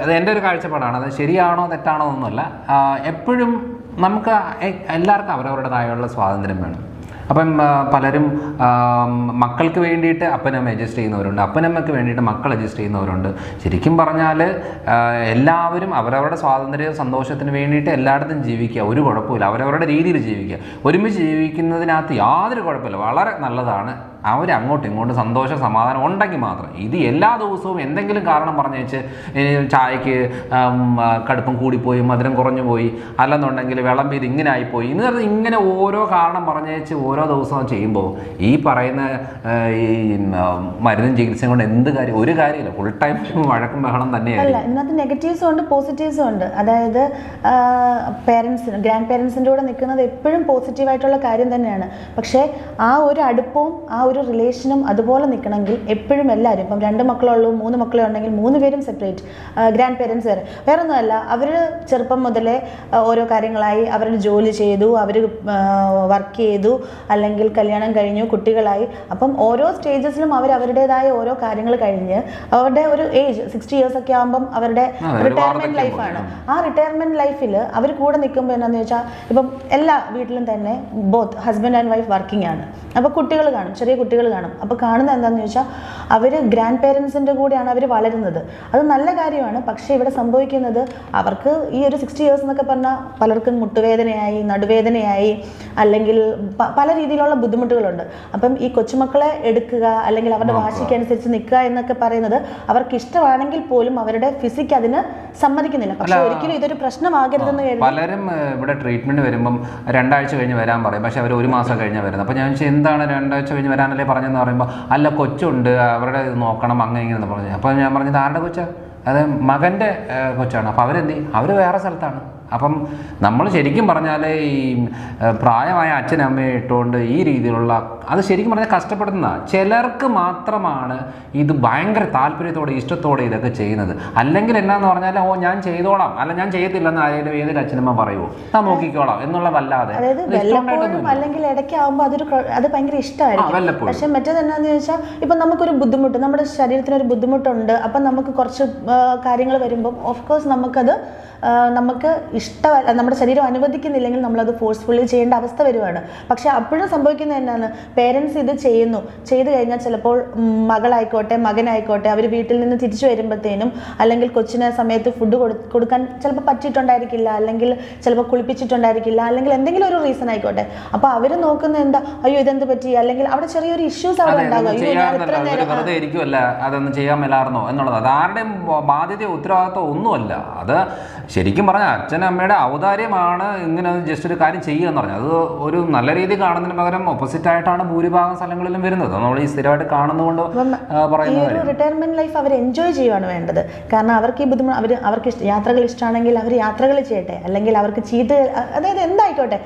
അത് എൻ്റെ ഒരു കാഴ്ചപ്പാടാണ്, അത് ശരിയാണോ തെറ്റാണോ എന്നല്ല. എപ്പോഴും നമുക്ക് എല്ലാവർക്കും അവരവരുടേതായുള്ള സ്വാതന്ത്ര്യം വേണം. അപ്പം പലരും മക്കൾക്ക് വേണ്ടിയിട്ട് അപ്പനമ്മ അഡ്ജസ്റ്റ് ചെയ്യുന്നവരുണ്ട്, അപ്പനമ്മയ്ക്ക് വേണ്ടിയിട്ട് മക്കൾ അഡ്ജസ്റ്റ് ചെയ്യുന്നവരുണ്ട്. ശരിക്കും പറഞ്ഞാൽ എല്ലാവരും അവരവരുടെ സ്വാതന്ത്ര്യ സന്തോഷത്തിന് വേണ്ടിയിട്ട് എല്ലായിടത്തും ജീവിക്കുക, ഒരു കുഴപ്പമില്ല, അവരവരുടെ രീതിയിൽ ജീവിക്കുക. ഒരുമിച്ച് ജീവിക്കുന്നതിനകത്ത് യാതൊരു കുഴപ്പമില്ല, വളരെ നല്ലതാണ്. അങ്ങോട്ടും ഇങ്ങോട്ടും സന്തോഷ സമാധാനം ഉണ്ടെങ്കിൽ മാത്രം. ഇത് എല്ലാ ദിവസവും എന്തെങ്കിലും കാരണം പറഞ്ഞു വെച്ച് ചായക്ക് കടുപ്പം കൂടിപ്പോയി, മധുരം കുറഞ്ഞു പോയി, അല്ലെന്നുണ്ടെങ്കിൽ വിളമ്പി ഇത് ഇങ്ങനെ ആയിപ്പോയി, എന്ന് പറഞ്ഞാൽ ഇങ്ങനെ ഓരോ കാരണം പറഞ്ഞു വെച്ച് ഓരോ ദിവസവും ചെയ്യുമ്പോൾ ഈ പറയുന്ന ഈ മരുന്നും ചികിത്സയും കൊണ്ട് എന്ത് കാര്യം, ഒരു കാര്യമില്ല. ഫുൾ ടൈം വഴക്കും ബഹളം തന്നെയാണ്. ഇതിനകത്ത് നെഗറ്റീവ്സും ഉണ്ട് പോസിറ്റീവ്സും ഉണ്ട്. അതായത് പേരൻസിന്, ഗ്രാൻഡ് പേരൻസിൻ്റെ കൂടെ നിൽക്കുന്നത് എപ്പോഴും പോസിറ്റീവായിട്ടുള്ള കാര്യം തന്നെയാണ്. പക്ഷേ ആ ഒരു അടുപ്പവും ആ ഒരു റിലേഷനും അതുപോലെ നിൽക്കണമെങ്കിൽ എപ്പോഴും എല്ലാവരും, ഇപ്പം 2 മക്കളുള്ളൂ 3 മക്കളെ ഉണ്ടെങ്കിൽ 3 പേരും സെപ്പറേറ്റ്, ഗ്രാൻഡ് പേരൻസ് വരെ വേറൊന്നുമല്ല. അവർ ചെറുപ്പം മുതലേ ഓരോ കാര്യങ്ങളായി, അവർ ജോലി ചെയ്തു, അവർ വർക്ക് ചെയ്തു, അല്ലെങ്കിൽ കല്യാണം കഴിഞ്ഞു, കുട്ടികളായി. അപ്പം ഓരോ സ്റ്റേജസിലും അവരുടേതായ ഓരോ കാര്യങ്ങൾ കഴിഞ്ഞ് അവരുടെ ഒരു ഏജ് 60 ഇയേഴ്സ് ഒക്കെ ആകുമ്പം അവരുടെ റിട്ടയർമെൻറ്റ് ലൈഫാണ്. ആ റിട്ടയർമെൻറ്റ് ലൈഫിൽ അവർ കൂടെ നിൽക്കുമ്പോൾ എന്താണെന്ന് വെച്ചാൽ, ഇപ്പം എല്ലാ വീട്ടിലും തന്നെ both husband and wife working ആണ്. അപ്പോൾ കുട്ടികൾ കാണും, ചെറിയ കുട്ടികൾ കാണും. അപ്പോൾ കാണുന്നത് എന്താണെന്ന് ചോദിച്ചാൽ, അവർ ഗ്രാൻഡ് പേരൻസിൻ്റെ കൂടെയാണ് അവർ വളരുന്നത്. അത് നല്ല കാര്യമാണ്. പക്ഷേ ഇവിടെ സംഭവിക്കുന്നത്, അവർക്ക് ഈ ഒരു 60 ഇയേഴ്സ് എന്നൊക്കെ പറഞ്ഞാൽ പലർക്കും മുട്ടുവേദനയായി, നടുവേദനയായി, അല്ലെങ്കിൽ പല രീതിയിലുള്ള ബുദ്ധിമുട്ടുകളുണ്ട്. അപ്പം ഈ കൊച്ചുമക്കളെ എടുക്കുക, അല്ലെങ്കിൽ അവരുടെ വാശിക്ക് അനുസരിച്ച് നിൽക്കുക എന്നൊക്കെ പറയുന്നത് അവർക്ക് ഇഷ്ടമാണെങ്കിൽ പോലും അവരുടെ ഫിസിക് അതിന് സമ്മതിക്കുന്നില്ല. പക്ഷെ ഒരിക്കലും ഇതൊരു പ്രശ്നമാകരുതെന്ന് കരുതി പലരും ഇവിടെ ട്രീറ്റ്മെന്റ് വരുമ്പം 2 ആഴ്ച കഴിഞ്ഞ് വരാൻ പറയും. പക്ഷെ അവർ 1 മാസം കഴിഞ്ഞ് വരുന്നത്. അപ്പോൾ ഞാൻ എന്താണ് 2 ആഴ്ച കഴിഞ്ഞ് വരാനല്ലേ പറഞ്ഞെന്ന് പറയുമ്പോൾ, അല്ല കൊച്ചുണ്ട്, അവരുടെ ഇത് നോക്കണം, അങ്ങനെ ഇങ്ങനെ പറഞ്ഞു. അപ്പോൾ ഞാൻ പറഞ്ഞത് ആരുടെ കൊച്ചാ? അത് മകൻ്റെ കൊച്ചാണ്. അപ്പോൾ അവരെന്ത് ചെയ്യും? അവർ വേറെ സ്ഥലത്താണ്. അപ്പം നമ്മൾ ശരിക്കും പറഞ്ഞാൽ ഈ പ്രായമായ അച്ഛനമ്മയെ ഇട്ടുകൊണ്ട് ഈ രീതിയിലുള്ള, അത് ശരിക്കും പറഞ്ഞാൽ കഷ്ടപ്പെടുന്ന ചിലർക്ക് മാത്രമാണ് ഇത് ഭയങ്കര താല്പര്യത്തോടെ ഇഷ്ടത്തോടെ ഇതൊക്കെ ചെയ്യുന്നത്. അല്ലെങ്കിൽ എന്നാന്ന് പറഞ്ഞാൽ, ഓ ഞാൻ ചെയ്തോളാം, അല്ല ഞാൻ ചെയ്യത്തില്ലെന്ന് ആരെങ്കിലും ഏതൊരു അച്ഛനമ്മ പറയുമോ, ഞാൻ നോക്കിക്കോളാം എന്നുള്ളതല്ലാതെ, അല്ലെങ്കിൽ ഇടയ്ക്കാവുമ്പോൾ അത് ഭയങ്കര ഇഷ്ടമായിരിക്കും. പക്ഷെ മറ്റേത് എന്നാന്ന് ചോദിച്ചാൽ, ഇപ്പം നമുക്കൊരു ബുദ്ധിമുട്ട്, നമ്മുടെ ശരീരത്തിനൊരു ബുദ്ധിമുട്ടുണ്ട്, അപ്പം നമുക്ക് കുറച്ച് കാര്യങ്ങൾ വരുമ്പം ഓഫ് കോഴ്സ് നമുക്ക് ഇഷ്ടമല്ല, നമ്മുടെ ശരീരം അനുവദിക്കുന്നില്ലെങ്കിൽ നമ്മളത് ഫോഴ്സ്ഫുള്ളി ചെയ്യേണ്ട അവസ്ഥ വരുവാണ്. പക്ഷെ അപ്പോഴും സംഭവിക്കുന്നത് എന്നാണ്, പേരൻസ് ഇത് ചെയ്തു കഴിഞ്ഞാൽ ചിലപ്പോൾ മകളായിക്കോട്ടെ മകനായിക്കോട്ടെ അവർ വീട്ടിൽ നിന്ന് തിരിച്ചു വരുമ്പോഴത്തേനും, അല്ലെങ്കിൽ കൊച്ചിന് സമയത്ത് ഫുഡ് കൊടുക്കാൻ ചിലപ്പോൾ പറ്റിയിട്ടുണ്ടായിരിക്കില്ല, അല്ലെങ്കിൽ ചിലപ്പോൾ കുളിപ്പിച്ചിട്ടുണ്ടായിരിക്കില്ല, അല്ലെങ്കിൽ എന്തെങ്കിലും ഒരു റീസൺ ആയിക്കോട്ടെ. അപ്പോൾ അവർ നോക്കുന്നത് എന്താ, അയ്യോ ഇതെന്ത് പറ്റി, അല്ലെങ്കിൽ അവിടെ ചെറിയൊരു ഇഷ്യൂസ് അവിടെ ഉണ്ടാകും. വെറുതെ ഇരിക്കുമല്ല, അതൊന്നും ചെയ്യാൻ മേലായിരുന്നോ എന്നുള്ളത്. അത് ആരുടെയും ബാധ്യത ഉത്തരവാദിത്വം ഒന്നുമല്ല. അത് ശരിക്കും പറഞ്ഞാൽ അച്ഛനമ്മയുടെ ഔദാര്യമാണ് ഇങ്ങനെ ജസ്റ്റ് ഒരു കാര്യം ചെയ്യുക എന്ന് പറഞ്ഞാൽ. അത് ഒരു നല്ല രീതിയിൽ കാണുന്നതിന് പകരം ഓപ്പോസിറ്റ് ആയിട്ടാണ് ഭൂരിഭാഗം സ്ഥലങ്ങളിലും വരുന്നത്. നമ്മൾ ഈ സ്ഥിരമായിട്ട് കാണുന്നതുകൊണ്ട് പറയുന്നത്, ഈ ഒരു റിട്ടയർമെന്റ് ലൈഫ് അവർ എൻജോയ് ചെയ്യുകയാണ് വേണ്ടത്. കാരണം അവർക്ക് ഈ ബുദ്ധിമുട്ട്, അവർക്ക് യാത്രകൾ ഇഷ്ടമാണെങ്കിൽ അവർ യാത്രകൾ ചെയ്യട്ടെ, അല്ലെങ്കിൽ അവർക്ക് അതായത് എന്തായിക്കോട്ടെ,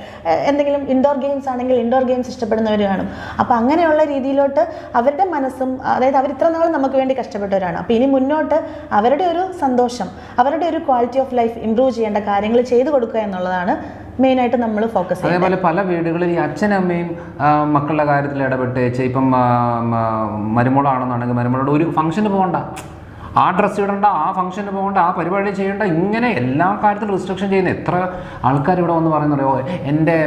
എന്തെങ്കിലും ഇൻഡോർ ഗെയിംസ് ആണെങ്കിൽ ഇൻഡോർ ഗെയിംസ് ഇഷ്ടപ്പെടുന്നവർ കാണും. അപ്പോൾ അങ്ങനെയുള്ള രീതിയിലോട്ട് അവരുടെ മനസ്സും, അതായത് അവർ ഇത്ര നാൾ നമുക്ക് വേണ്ടി കഷ്ടപ്പെട്ടവരാണ്. അപ്പോൾ ഇനി മുന്നോട്ട് അവരുടെ ഒരു സന്തോഷം, അവരുടെ ഒരു ക്വാളിറ്റി ഓഫ് ലൈഫ് ഇംപ്രൂവ് ചെയ്യേണ്ട കാര്യങ്ങൾ ചെയ്തു കൊടുക്കുക എന്നുള്ളതാണ് മെയിനായിട്ട് നമ്മൾ ഫോക്കസ് ചെയ്യുന്നത്. അതേപോലെ പല വീടുകളിൽ ഈ അച്ഛനമ്മയും മക്കളുടെ കാര്യത്തിൽ ഇടപെട്ട്, ഇപ്പം മരുമോളാണെന്നുണ്ടെങ്കിൽ മരുമോളോട് ഒരു ഫംഗ്ഷന് പോകണ്ട, ആ ഡ്രസ്സ് ഇടണ്ട, ആ ഫംഗ്ഷന് പോകണ്ട, ആ പരിപാടി ചെയ്യേണ്ട, ഇങ്ങനെ എല്ലാ കാര്യത്തിലും റിസ്ട്രിക്ഷൻ ചെയ്യുന്ന എത്ര ആൾക്കാർ ഇവിടെ വന്ന് പറയുന്നറിയോ, എൻ്റെ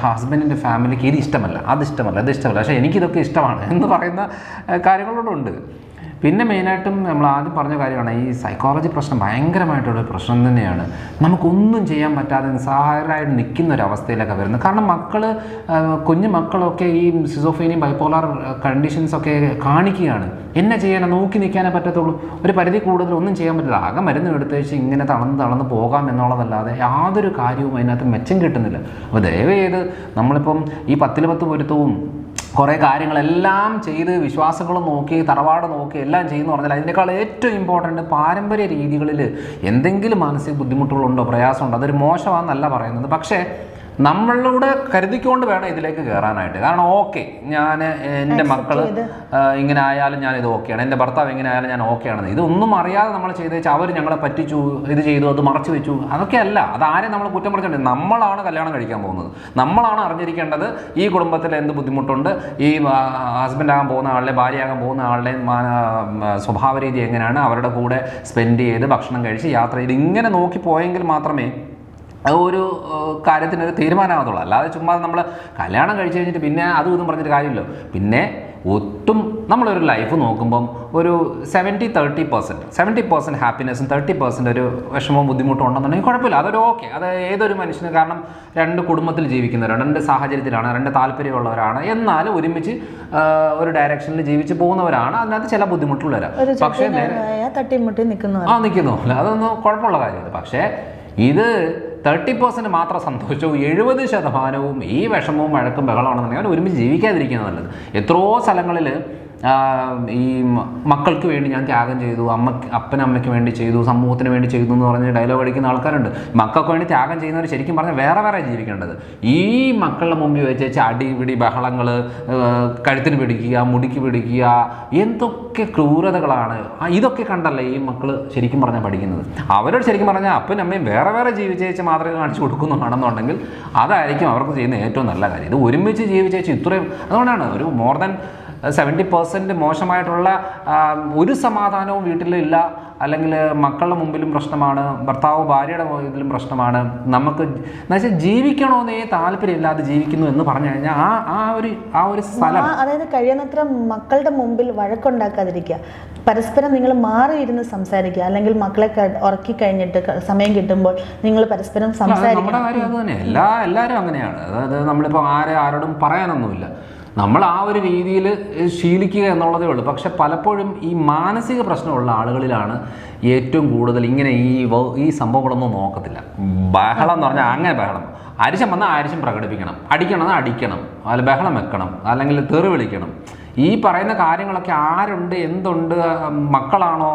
ഹസ്ബൻഡിൻ്റെ ഫാമിലിക്ക് ഇത് ഇഷ്ടമല്ല, അത് ഇഷ്ടമല്ല, പക്ഷേ എനിക്കിതൊക്കെ ഇഷ്ടമാണ് എന്ന് പറയുന്ന കാര്യങ്ങളോടുണ്ട്. പിന്നെ മെയിനായിട്ടും നമ്മൾ ആദ്യം പറഞ്ഞ കാര്യമാണ് ഈ സൈക്കോളജി പ്രശ്നം ഭയങ്കരമായിട്ടുള്ള പ്രശ്നം തന്നെയാണ്. നമുക്കൊന്നും ചെയ്യാൻ പറ്റാതെ നിസ്സഹായരായിട്ട് നിൽക്കുന്ന ഒരു അവസ്ഥയിലൊക്കെ വരുന്നത്. കാരണം കുഞ്ഞു മക്കളൊക്കെ ഈ സിസോഫ്രീനിയം ബൈപ്പോളാർ കണ്ടീഷൻസൊക്കെ കാണിക്കുകയാണ്. എന്നെ ചെയ്യാനോ നോക്കി നിൽക്കാനേ പറ്റത്തുള്ളൂ, ഒരു പരിധി കൂടുതൽ ഒന്നും ചെയ്യാൻ പറ്റില്ല. ആകെ മരുന്ന് എടുത്ത് വെച്ച് ഇങ്ങനെ തളർന്ന് പോകാം എന്നുള്ളതല്ലാതെ യാതൊരു കാര്യവും അതിനകത്ത് മെച്ചം കിട്ടുന്നില്ല. അപ്പോൾ ദയവ് ചെയ്ത് നമ്മളിപ്പം ഈ 10 പൊരുത്തവും കുറേ കാര്യങ്ങളെല്ലാം ചെയ്ത് വിശ്വാസങ്ങളും നോക്കി തറവാട് നോക്കി എല്ലാം ചെയ്യുന്നു പറഞ്ഞാൽ അതിനേക്കാൾ ഏറ്റവും ഇമ്പോർട്ടൻ്റ് പാരമ്പര്യ രീതികളിൽ എന്തെങ്കിലും മാനസിക ബുദ്ധിമുട്ടുകളുണ്ടോ, പ്രയാസമുണ്ടോ, അതൊരു മോശമാണെന്നല്ല പറയുന്നത്. പക്ഷേ നമ്മളിലൂടെ കരുതിക്കൊണ്ട് വേണം ഇതിലേക്ക് കയറാനായിട്ട്. കാരണം ഞാൻ എൻ്റെ മക്കൾ ഇങ്ങനെ ആയാലും ഞാനിത് ഓക്കെയാണ്, എൻ്റെ ഭർത്താവ് എങ്ങനെ ആയാലും ഞാൻ ഓക്കെയാണെന്ന് ഇതൊന്നും അറിയാതെ നമ്മൾ ചെയ്ത് വെച്ചാൽ അവർ ഞങ്ങളെ പറ്റിച്ചു, ഇത് ചെയ്തു, അത് മറച്ചു വെച്ചു, അതൊക്കെ അല്ല. അതാരെ നമ്മൾ കുറ്റം പറഞ്ഞിട്ടുണ്ട്. നമ്മളാണ് കല്യാണം കഴിക്കാൻ പോകുന്നത്, നമ്മളാണ് അറിഞ്ഞിരിക്കേണ്ടത് ഈ കുടുംബത്തിൽ എന്ത് ബുദ്ധിമുട്ടുണ്ട്, ഈ ഹസ്ബൻഡാകാൻ പോകുന്ന ആളുടെ ഭാര്യയാകാൻ പോകുന്ന ആളുടെ സ്വഭാവ രീതി എങ്ങനെയാണ്, അവരുടെ കൂടെ സ്പെൻഡ് ചെയ്ത് ഭക്ഷണം കഴിച്ച് യാത്ര ചെയ്ത് ഇങ്ങനെ നോക്കി പോയെങ്കിൽ മാത്രമേ ഒരു കാര്യത്തിനൊരു തീരുമാനമാകത്തുള്ളൂ. അല്ലാതെ ചുമ്മാ നമ്മൾ കല്യാണം കഴിച്ച് കഴിഞ്ഞിട്ട് പിന്നെ അതും ഇതും പറഞ്ഞിട്ട് കാര്യമില്ലല്ലോ. പിന്നെ ഒട്ടും നമ്മളൊരു ലൈഫ് നോക്കുമ്പം ഒരു 70% ഹാപ്പിനെസ്സും 30% ഒരു വിഷമവും ബുദ്ധിമുട്ടും ഉണ്ടെന്നുണ്ടെങ്കിൽ കുഴപ്പമില്ല, അതൊരു ഓക്കെ. അത് ഏതൊരു മനുഷ്യന്, കാരണം 2 കുടുംബത്തിൽ ജീവിക്കുന്നവരാണ്, 2 സാഹചര്യത്തിലാണ്, 2 താല്പര്യമുള്ളവരാണ്, എന്നാലും ഒരുമിച്ച് ഒരു ഡയറക്ഷനിൽ ജീവിച്ച് പോകുന്നവരാണ്. അതിനകത്ത് ചില ബുദ്ധിമുട്ടുള്ളവരാണ്. പക്ഷേ നിൽക്കുന്നു അതൊന്നും കുഴപ്പമുള്ള കാര്യമാണ്. പക്ഷേ ഇത് 30% മാത്രം സന്തോഷവും 70% ഈ വിഷമവും വഴക്കും ബഹളമാണെന്നുണ്ടെങ്കിൽ അവർ ഒരുമിച്ച് ജീവിക്കാതിരിക്കുന്നത് നല്ലത്. എത്രയോ സ്ഥലങ്ങളിൽ ഈ മക്കൾക്ക് വേണ്ടി ഞാൻ ത്യാഗം ചെയ്തു, അപ്പനമ്മയ്ക്ക് വേണ്ടി ചെയ്തു, സമൂഹത്തിന് വേണ്ടി ചെയ്തു എന്ന് പറഞ്ഞ് ഡയലോഗ് അടിക്കുന്ന ആൾക്കാരുണ്ട്. മക്കൾക്ക് വേണ്ടി ത്യാഗം ചെയ്യുന്നവർ ശരിക്കും പറഞ്ഞാൽ വേറെ ജീവിക്കേണ്ടത്. ഈ മക്കളുടെ മുമ്പിൽ വെച്ച് അടിപിടി ബഹളങ്ങൾ, കഴുത്തിന് പിടിക്കുക, മുടിക്ക് പിടിക്കുക, എന്തൊക്കെ ക്രൂരതകളാണ്. ഇതൊക്കെ കണ്ടല്ലേ ഈ മക്കൾ ശരിക്കും പറഞ്ഞാൽ പഠിക്കുന്നത്. അവരോട് ശരിക്കും പറഞ്ഞാൽ അപ്പനും അമ്മയും വേറെ ജീവിച്ചേച്ച് മാത്രമേ കാണിച്ചു കൊടുക്കുന്നതാണെന്നുണ്ടെങ്കിൽ അതായിരിക്കും അവർക്ക് ചെയ്യുന്ന ഏറ്റവും നല്ല കാര്യം. ഇത് ഒരുമിച്ച് ജീവിച്ചേച്ച് ഇത്രയും, അതുകൊണ്ടാണ് ഒരു മോർ ദാൻ 70% മോശമായിട്ടുള്ള ഒരു സമാധാനവും വീട്ടിലില്ല. അല്ലെങ്കിൽ മക്കളുടെ മുമ്പിലും പ്രശ്നമാണ്, ഭർത്താവ് ഭാര്യയുടെ ഇതിലും പ്രശ്നമാണ്. നമുക്ക് എന്നുവെച്ചാൽ ജീവിക്കണമെന്നേ താല്പര്യമില്ലാതെ ജീവിക്കുന്നു എന്ന് പറഞ്ഞു കഴിഞ്ഞാൽ ആ ഒരു സ്ഥലം, അതായത് കഴിയുന്നത്ര മക്കളുടെ മുമ്പിൽ വഴക്കുണ്ടാക്കാതിരിക്കുക, പരസ്പരം നിങ്ങൾ മാറിയിരുന്ന് സംസാരിക്കുക. അല്ലെങ്കിൽ മക്കളെ ഉറക്കി കഴിഞ്ഞിട്ട് സമയം കിട്ടുമ്പോൾ നിങ്ങൾ പരസ്പരം സംസാരിക്കുക. നമ്മുടെ കാര്യം അത് തന്നെ, എല്ലാവരും അങ്ങനെയാണ്. അതായത് നമ്മളിപ്പോൾ ആരോടും പറയാനൊന്നുമില്ല, നമ്മൾ ആ ഒരു രീതിയിൽ ശീലിക്കുക എന്നുള്ളതേ ഉള്ളൂ. പക്ഷെ പലപ്പോഴും ഈ മാനസിക പ്രശ്നമുള്ള ആളുകളിലാണ് ഏറ്റവും കൂടുതൽ ഇങ്ങനെ ഈ സംഭവങ്ങളൊന്നും നോക്കത്തില്ല. ബഹളം എന്ന് പറഞ്ഞാൽ അങ്ങനെ ബഹളം, ആരിശം വന്നാൽ ആരിശം പ്രകടിപ്പിക്കണം, അടിക്കണം അടിക്കണം, അല്ല ബഹളം വെക്കണം, അല്ലെങ്കിൽ തെറി വിളിക്കണം. ഈ പറയുന്ന കാര്യങ്ങളൊക്കെ ആരുണ്ട്, എന്തുണ്ട്, മക്കളാണോ,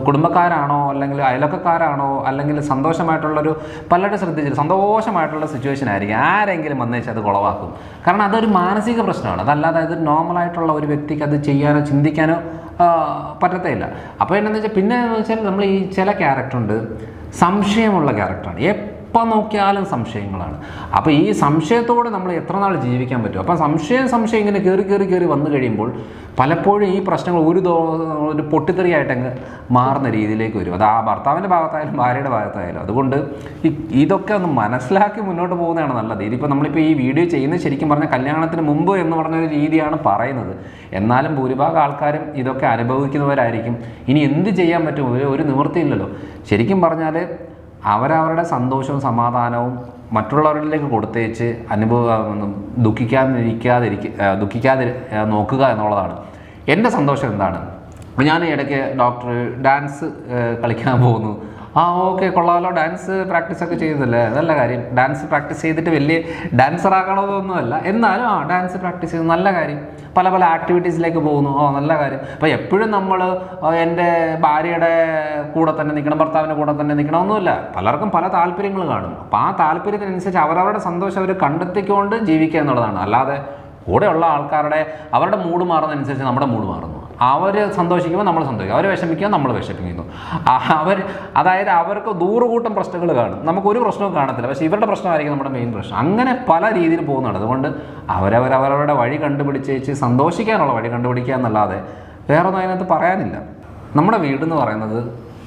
കുടുംബക്കാരാണോ, അല്ലെങ്കിൽ അയലൊക്കക്കാരാണോ, അല്ലെങ്കിൽ സന്തോഷമായിട്ടുള്ളൊരു പലരുടെ ശ്രദ്ധിച്ചിട്ട് സന്തോഷമായിട്ടുള്ള സിറ്റുവേഷൻ ആയിരിക്കും, ആരെങ്കിലും വന്നേച്ചാൽ അത് കുളവാക്കും. കാരണം അതൊരു മാനസിക പ്രശ്നമാണ്. അതല്ലാതെ അത് നോർമലായിട്ടുള്ള ഒരു വ്യക്തിക്ക് അത് ചെയ്യാനോ ചിന്തിക്കാനോ പറ്റത്തേയില്ല. അപ്പോൾ എന്താണെന്ന് വെച്ചാൽ പിന്നെ എന്ന് വെച്ചാൽ നമ്മൾ ഈ ചില ക്യാരക്ടറുണ്ട്, സംശയമുള്ള ക്യാരക്ടറാണ്. എപ്പോൾ നോക്കിയാലും സംശയങ്ങളാണ്. അപ്പോൾ ഈ സംശയത്തോടെ നമ്മൾ എത്ര നാൾ ജീവിക്കാൻ പറ്റും? അപ്പോൾ സംശയം ഇങ്ങനെ കയറി വന്നു കഴിയുമ്പോൾ പലപ്പോഴും ഈ പ്രശ്നങ്ങൾ ഒരു പൊട്ടിത്തെറിയായിട്ടങ്ങ് മാറുന്ന രീതിയിലേക്ക് വരും. അത് ആ ഭർത്താവിൻ്റെ ഭാഗത്തായാലും ഭാര്യയുടെ ഭാഗത്തായാലും. അതുകൊണ്ട് ഇതൊക്കെ ഒന്ന് മനസ്സിലാക്കി മുന്നോട്ട് പോകുന്നതാണ് നല്ലത്. ഇതിപ്പോൾ നമ്മളിപ്പോൾ ഈ വീഡിയോ ചെയ്യുന്നത് ശരിക്കും പറഞ്ഞാൽ കല്യാണത്തിന് മുമ്പ് എന്ന് പറഞ്ഞൊരു രീതിയാണ് പറയുന്നത്. എന്നാലും ഭൂരിഭാഗം ആൾക്കാരും ഇതൊക്കെ അനുഭവിക്കുന്നവരായിരിക്കും. ഇനി എന്ത് ചെയ്യാൻ പറ്റും? ഒരു നിവൃത്തിയില്ലല്ലോ. ശരിക്കും പറഞ്ഞാൽ അവരവരുടെ സന്തോഷവും സമാധാനവും മറ്റുള്ളവരിലേക്ക് കൊടുത്തേച്ച് ദുഃഖിക്കാതെ നോക്കുക എന്നുള്ളതാണ്. എൻ്റെ സന്തോഷം എന്താണ്? ഞാൻ ഇടയ്ക്ക് ഡാൻസ് കളിക്കാൻ പോകുന്നു. ഓക്കെ, കൊള്ളാമല്ലോ, ഡാൻസ് പ്രാക്ടീസൊക്കെ ചെയ്തല്ലേ, നല്ല കാര്യം. ഡാൻസ് പ്രാക്ടീസ് ചെയ്തിട്ട് വലിയ ഡാൻസർ ആകണമെന്നൊന്നുമല്ല, എന്നാലും ഡാൻസ് പ്രാക്ടീസ് ചെയ്ത് നല്ല കാര്യം. പല ആക്ടിവിറ്റീസിലേക്ക് പോകുന്നു, നല്ല കാര്യം. അപ്പോൾ എപ്പോഴും നമ്മൾ എൻ്റെ ഭാര്യയുടെ കൂടെ തന്നെ നിൽക്കണം, ഭർത്താവിൻ്റെ കൂടെ തന്നെ നിൽക്കണം ഒന്നുമില്ല. പലർക്കും പല താല്പര്യങ്ങൾ കാണും. അപ്പോൾ ആ താല്പര്യത്തിനനുസരിച്ച് അവരവരുടെ സന്തോഷം അവർ കണ്ടെത്തിക്കൊണ്ട് ജീവിക്കുക എന്നുള്ളതാണ്. അല്ലാതെ കൂടെയുള്ള അവരുടെ മൂഡ് മാറുന്നതനുസരിച്ച് നമ്മുടെ മൂഡ് മാറുന്നു. അവർ സന്തോഷിക്കുമ്പോൾ നമ്മൾ സന്തോഷിക്കും, അവർ വിഷമിക്കുമ്പോൾ നമ്മൾ വിഷമിക്കുന്നു. അതായത് അവർക്ക് ദൂറുകൂട്ടം പ്രശ്നങ്ങൾ കാണും, നമുക്കൊരു പ്രശ്നവും കാണത്തില്ല. പക്ഷേ ഇവരുടെ പ്രശ്നമായിരിക്കും നമ്മുടെ മെയിൻ പ്രശ്നം. അങ്ങനെ പല രീതിയിൽ പോകുന്നുണ്ട്. അതുകൊണ്ട് അവരവരുടെ വഴി കണ്ടുപിടിച്ചേച്ച് സന്തോഷിക്കാനുള്ള വഴി കണ്ടുപിടിക്കുക എന്നല്ലാതെ വേറൊന്നും അതിനകത്ത് പറയാനില്ല. നമ്മുടെ വീടെന്ന് പറയുന്നത്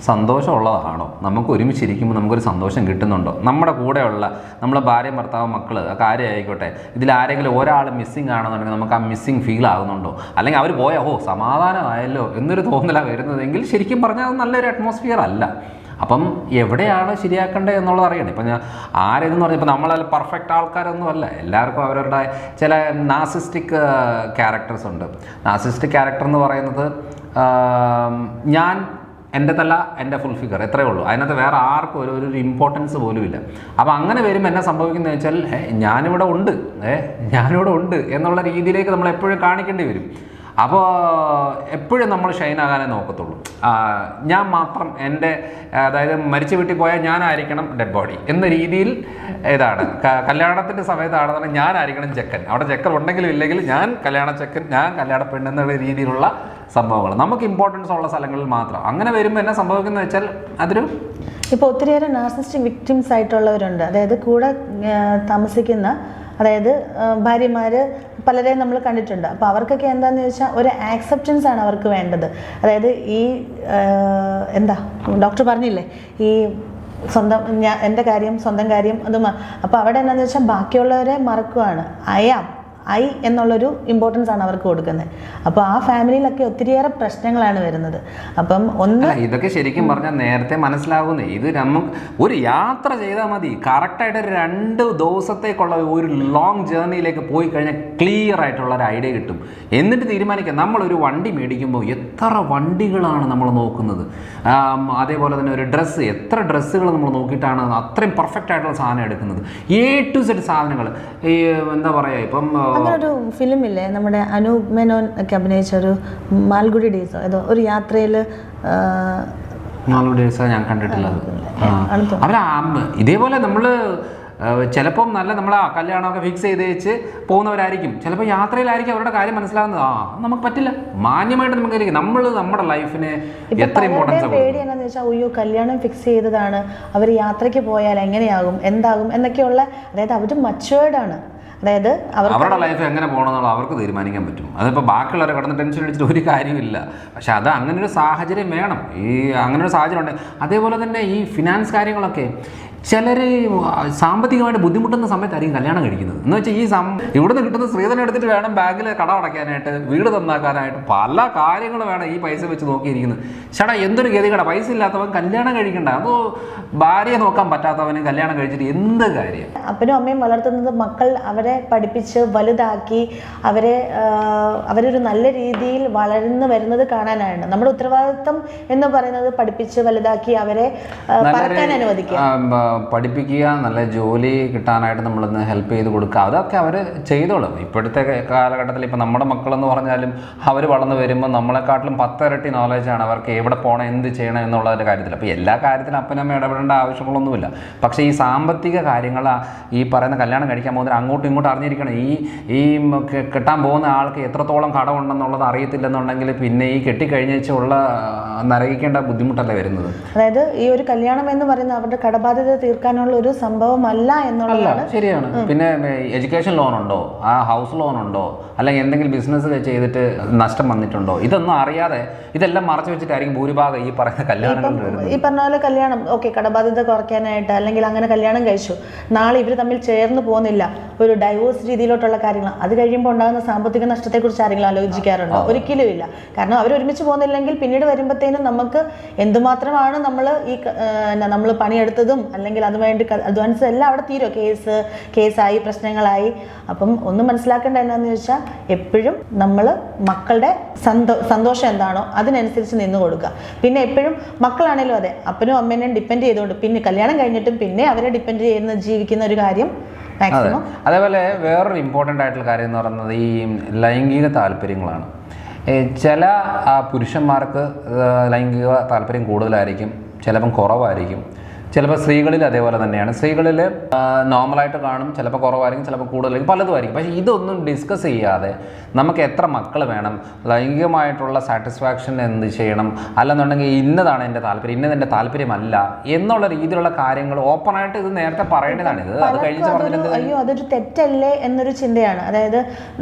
സന്തോഷമുള്ളതാണോ? നമുക്ക് ഒരുമിച്ചിരിക്കുമ്പോൾ നമുക്കൊരു സന്തോഷം കിട്ടുന്നുണ്ടോ? നമ്മുടെ കൂടെയുള്ള നമ്മളെ ഭാര്യ ഭർത്താവ് മക്കൾ കാര്യമായിക്കോട്ടെ, ഇതിൽ ആരെങ്കിലും ഒരാൾ മിസ്സിങ് ആണെന്നുണ്ടെങ്കിൽ നമുക്ക് ആ മിസ്സിങ് ഫീൽ ആകുന്നുണ്ടോ? അല്ലെങ്കിൽ അവർ പോയാൽ സമാധാനമായല്ലോ എന്നൊരു തോന്നലാണ് വരുന്നതെങ്കിൽ ശരിക്കും പറഞ്ഞാൽ അത് നല്ലൊരു അറ്റ്മോസ്ഫിയർ അല്ല. അപ്പം എവിടെയാണ് ശരിയാക്കേണ്ടത് എന്നുള്ളത് അറിയണം. ഇപ്പം ഞാൻ ആരെന്ന് പറഞ്ഞാൽ ഇപ്പം നമ്മളെ പെർഫെക്റ്റ് ആൾക്കാരൊന്നും അല്ല. എല്ലാവർക്കും അവരുടെ ചില നാർസിസ്റ്റിക് ക്യാരക്ടേഴ്സ് ഉണ്ട്. നാർസിസ്റ്റിക് ക്യാരക്ടർ എന്ന് പറയുന്നത് ഞാൻ എൻ്റെ തല എൻ്റെ ഫുൾ ഫിഗർ എത്രയേ ഉള്ളൂ, അതിനകത്ത് വേറെ ആർക്കും ഒരു ഇമ്പോർട്ടൻസ് പോലും ഇല്ല. അപ്പോൾ അങ്ങനെ വരുമ്പോൾ എന്നാ സംഭവിക്കുന്നത് വെച്ചാൽ ഞാനിവിടെ ഉണ്ട് എന്നുള്ള രീതിയിലേക്ക് നമ്മൾ എപ്പോഴും കാണിക്കേണ്ടി വരും. അപ്പോൾ എപ്പോഴും നമ്മൾ ഷൈനാകാനേ നോക്കത്തുള്ളൂ. ഞാൻ മാത്രം എൻ്റെ, അതായത് മരിച്ചു വീട്ടിൽ പോയാൽ ഞാനായിരിക്കണം ഡെഡ് ബോഡി എന്ന രീതിയിൽ ഇതാണ്. കല്യാണത്തിൻ്റെ സമയത്താണെന്നുണ്ടെങ്കിൽ ഞാനായിരിക്കണം ചെക്കൻ, അവിടെ ചെക്കൻ ഉണ്ടെങ്കിലും ഇല്ലെങ്കിലും ഞാൻ കല്യാണ ചെക്കൻ, ഞാൻ കല്യാണ പെണ്ണെന്നുള്ള രീതിയിലുള്ള സംഭവങ്ങൾ നമുക്ക് ഇമ്പോർട്ടൻസ് ഉള്ള സ്ഥലങ്ങളിൽ മാത്രം. അങ്ങനെ വരുമ്പോൾ എന്നാ സംഭവിക്കുന്നത് വെച്ചാൽ അതൊരു ഇപ്പോൾ ഒത്തിരിയേറെ നാർസിസ്റ്റിക് വിക്ടിംസ് ആയിട്ടുള്ളവരുണ്ട്. അതായത് കൂടെ താമസിക്കുന്ന, അതായത് ഭാര്യമാർ പലരെയും നമ്മൾ കണ്ടിട്ടുണ്ട്. അപ്പോൾ അവർക്കൊക്കെ എന്താണെന്ന് ചോദിച്ചാൽ ഒരു ആക്സെപ്റ്റൻസ് ആണ് അവർക്ക് വേണ്ടത്. അതായത് ഈ ഡോക്ടർ പറഞ്ഞില്ലേ, ഈ എൻ്റെ കാര്യം സ്വന്തം കാര്യം അത്. അപ്പോൾ അവിടെ എന്താണെന്ന് വെച്ചാൽ ബാക്കിയുള്ളവരെ മറക്കുവാണ്. ഐ എന്നുള്ളൊരു ഇമ്പോർട്ടൻസ് ആണ് അവർക്ക് കൊടുക്കുന്നത്. അപ്പോൾ ആ ഫാമിലിയിലൊക്കെ ഒത്തിരിയേറെ പ്രശ്നങ്ങളാണ് വരുന്നത്. അപ്പം ഇതൊക്കെ ശരിക്കും പറഞ്ഞാൽ നേരത്തെ മനസ്സിലാകുന്നേ. ഇത് നമുക്ക് ഒരു യാത്ര ചെയ്താൽ മതി, കറക്റ്റായിട്ട് 2 ദിവസത്തേക്കുള്ള ഒരു ലോങ് ജേർണിയിലേക്ക് പോയി കഴിഞ്ഞാൽ ക്ലിയർ ആയിട്ടുള്ള ഒരു ഐഡിയ കിട്ടും. എന്നിട്ട് തീരുമാനിക്കാം. നമ്മളൊരു വണ്ടി മേടിക്കുമ്പോൾ എത്ര വണ്ടികളാണ് നമ്മൾ നോക്കുന്നത്, അതേപോലെ തന്നെ ഒരു ഡ്രസ്സ്, എത്ര ഡ്രസ്സുകൾ നമ്മൾ നോക്കിയിട്ടാണ് അത്രയും പെർഫെക്റ്റ് ആയിട്ടുള്ള സാധനം എടുക്കുന്നത്. A to Z സാധനങ്ങൾ. ഈ എന്താ പറയുക, ഇപ്പം അങ്ങനൊരു ഫിലിം ഇല്ലേ, നമ്മുടെ അനൂപ് മേനോൻ ഒക്കെ അഭിനയിച്ച ഒരു മാൽഗുഡി ഡേയ്സോ ഏതോ ഒരു യാത്രയിൽ, ഞാൻ കണ്ടിട്ടില്ല. ഇതേപോലെ നമ്മൾ ചിലപ്പം നമ്മൾ ആ കല്യാണമൊക്കെ ഫിക്സ് ചെയ്ത് വെച്ച് പോകുന്നവരായിരിക്കും. ചിലപ്പോൾ യാത്രയിലായിരിക്കും അവരുടെ കാര്യം മനസ്സിലാകുന്നത്. നമുക്ക് പറ്റില്ല, മാന്യമായിട്ട് നമുക്ക് നമ്മുടെ ലൈഫിന് എത്ര ഇമ്പോർട്ടൻസ്. പേടി എന്നാന്ന് വെച്ചാൽ അയ്യോ കല്യാണം ഫിക്സ് ചെയ്തതാണ്, അവർ യാത്രയ്ക്ക് പോയാൽ എങ്ങനെയാകും എന്താകും എന്നൊക്കെയുള്ള, അതായത് അവർ മച്ചുവേർഡാണ്. അതായത് അവരുടെ ലൈഫ് എങ്ങനെ പോകണമെന്നുള്ള അവർക്ക് തീരുമാനിക്കാൻ പറ്റും. അതിപ്പോൾ ബാക്കിയുള്ളവരെ കടന്ന് ടെൻഷൻ അടിച്ചിട്ട് ഒരു കാര്യമില്ല. പക്ഷെ അത് അങ്ങനൊരു സാഹചര്യം വേണം. അങ്ങനൊരു സാഹചര്യം ഉണ്ട്. അതേപോലെ തന്നെ ഈ ഫിനാൻസ് കാര്യങ്ങളൊക്കെ ചിലർ സാമ്പത്തികമായിട്ട് ബുദ്ധിമുട്ടുന്ന സമയത്തായിരിക്കും കല്യാണം കഴിക്കുന്നത്. എന്ന് വെച്ചാൽ ഇവിടുന്ന് കിട്ടുന്ന സ്ത്രീധനം എടുത്തിട്ട് വേണം ബാങ്കിൽ കടം അടയ്ക്കാനായിട്ട്, വീട് നന്നാക്കാനായിട്ട്, പല കാര്യങ്ങൾ വേണം ഈ പൈസ വെച്ച് നോക്കിയിരിക്കുന്നത്. ചേട്ടാ എന്തൊരു ഗതികട, പൈസ ഇല്ലാത്തവൻ കല്യാണം കഴിക്കണ്ട, അതോ ഭാര്യയെ നോക്കാൻ പറ്റാത്തവന് കല്യാണം കഴിച്ചിട്ട് എന്ത് കാര്യം? അപ്പനും അമ്മയും വളർത്തുന്നത് മക്കൾ അവരെ പഠിപ്പിച്ച് വലുതാക്കി അവരൊരു നല്ല രീതിയിൽ വളർന്നു വരുന്നത് കാണാനാണ്. നമ്മുടെ ഉത്തരവാദിത്വം എന്ന് പറയുന്നത് പഠിപ്പിച്ച് വലുതാക്കി അവരെ പറക്കാൻ അനുവദിക്കുക, പഠിപ്പിക്കുക, നല്ല ജോലി കിട്ടാനായിട്ട് നമ്മളൊന്ന് ഹെൽപ്പ് ചെയ്ത് കൊടുക്കുക. അതൊക്കെ അവർ ചെയ്തോളും. ഇപ്പോഴത്തെ കാലഘട്ടത്തിൽ ഇപ്പം നമ്മുടെ മക്കളെന്ന് പറഞ്ഞാലും അവർ വളർന്നു വരുമ്പോൾ നമ്മളെക്കാട്ടിലും 10 ഇരട്ടി നോളജാണ് അവർക്ക് എവിടെ പോകണം, എന്ത് ചെയ്യണം എന്നുള്ളതിൻ്റെ കാര്യത്തിൽ. അപ്പോൾ എല്ലാ കാര്യത്തിലും അപ്പനമ്മ ഇടപെടേണ്ട ആവശ്യങ്ങളൊന്നുമില്ല. പക്ഷേ ഈ സാമ്പത്തിക കാര്യങ്ങൾ, ഈ പറയുന്ന കല്യാണം കഴിക്കാൻ പോകുന്നതിന് അങ്ങോട്ടും ഇങ്ങോട്ടും അറിഞ്ഞിരിക്കണം. ഈ കെട്ടാൻ പോകുന്ന ആൾക്ക് എത്രത്തോളം കടമുണ്ടെന്നുള്ളത് അറിയത്തില്ലെന്നുണ്ടെങ്കിൽ പിന്നെ ഈ കെട്ടിക്കഴിഞ്ഞുള്ള നരകിക്കേണ്ട ബുദ്ധിമുട്ടല്ലേ വരുന്നത്. അതായത് ഈ ഒരു കല്യാണം എന്ന് പറയുന്നത് അവരുടെ കടബാധ്യത തീർക്കാനുള്ള ഒരു സംഭവമല്ല എന്നുള്ളതാണ്. ശരിയാണ്. പിന്നെ എഡ്യൂക്കേഷൻ ലോൺ ഉണ്ടോ, ആ ഹൗസ് ലോൺ ഉണ്ടോ, അല്ലെങ്കിൽ എന്തെങ്കിലും ബിസിനസ് ചെയ്തിട്ട് നഷ്ടം വന്നിട്ടുണ്ടോ, ഇതൊന്നും അറിയാതെ ഇതെല്ലാം മറച്ചു വെച്ചിട്ടായിരിക്കും ഭൂരിഭാഗം ഈ പറയുന്ന കല്യാണങ്ങൾ. ഈ പറഞ്ഞ പോലെ കല്യാണം കടബാധ്യത കുറയ്ക്കാനായിട്ട് അല്ലെങ്കിൽ അങ്ങനെ കല്യാണം കഴിച്ചു, നാളെ ഇവർ തമ്മിൽ ചേർന്ന് പോകുന്നില്ല, ഒരു ഡൈവോഴ്സ് രീതിയിലോട്ടുള്ള കാര്യങ്ങൾ, അത് കഴിയുമ്പോൾ ഉണ്ടാകുന്ന സാമ്പത്തിക നഷ്ടത്തെക്കുറിച്ച് ആരെങ്കിലും ആലോചിക്കാറുണ്ടോ? ഒരിക്കലും ഇല്ല. കാരണം അവർ ഒരുമിച്ച് പോകുന്നില്ലെങ്കിൽ പിന്നീട് വരുമ്പോഴത്തേനും നമുക്ക് എന്തുമാത്രമാണ് നമ്മൾ പണിയെടുത്തതും അല്ലെങ്കിൽ അതുവേണ്ടി അഡ്വാൻസ് എല്ലാം അവിടെ തീരും. കേസായി പ്രശ്നങ്ങളായി. അപ്പം ഒന്ന് മനസ്സിലാക്കേണ്ട എന്നാന്ന് ചോദിച്ചാൽ എപ്പോഴും നമ്മൾ മക്കളുടെ സന്തോഷം എന്താണോ അതിനനുസരിച്ച് നിന്ന് കൊടുക്കുക. പിന്നെ എപ്പോഴും മക്കളാണേലും അതെ, അപ്പനും അമ്മേനെയും ഡിപ്പെൻഡ് ചെയ്തുകൊണ്ട് പിന്നെ കല്യാണം കഴിഞ്ഞിട്ടും പിന്നെ അവരെ ഡിപ്പെൻഡ് ചെയ്യുന്ന ജീവിക്കുന്ന ഒരു കാര്യം മാക്സിമം. അതേപോലെ വേറൊരു ഇമ്പോർട്ടൻ്റ് ആയിട്ടുള്ള കാര്യം എന്ന് പറയുന്നത് ഈ ലൈംഗിക താല്പര്യങ്ങളാണ്. ചില പുരുഷന്മാർക്ക് ലൈംഗിക താല്പര്യം കൂടുതലായിരിക്കും, ചിലപ്പം കുറവായിരിക്കും. ചിലപ്പോൾ സ്ത്രീകളിൽ അതേപോലെ തന്നെയാണ്. സ്ത്രീകളിൽ നോർമലായിട്ട് കാണും, ചിലപ്പോൾ കുറവായിരിക്കും, ചിലപ്പോൾ കൂടുതലായിരിക്കും, പലതുമായിരിക്കും. പക്ഷേ ഇതൊന്നും ഡിസ്കസ് ചെയ്യാതെ നമുക്ക് എത്ര മക്കൾ വേണം, ലൈംഗികമായിട്ടുള്ള സാറ്റിസ്ഫാക്ഷൻ എന്ത് ചെയ്യണം, അല്ലെന്നുണ്ടെങ്കിൽ ഇന്നതാണ് എൻ്റെ താല്പര്യം, ഇന്നതെൻ്റെ താല്പര്യമല്ല എന്നുള്ള രീതിയിലുള്ള കാര്യങ്ങൾ ഓപ്പണായിട്ട് ഇത് നേരത്തെ പറയേണ്ടതാണ്. ഇത് അത് കഴിച്ച് പറഞ്ഞിട്ട് അയ്യോ അതൊരു തെറ്റല്ലേ എന്നൊരു ചിന്തയാണ്. അതായത്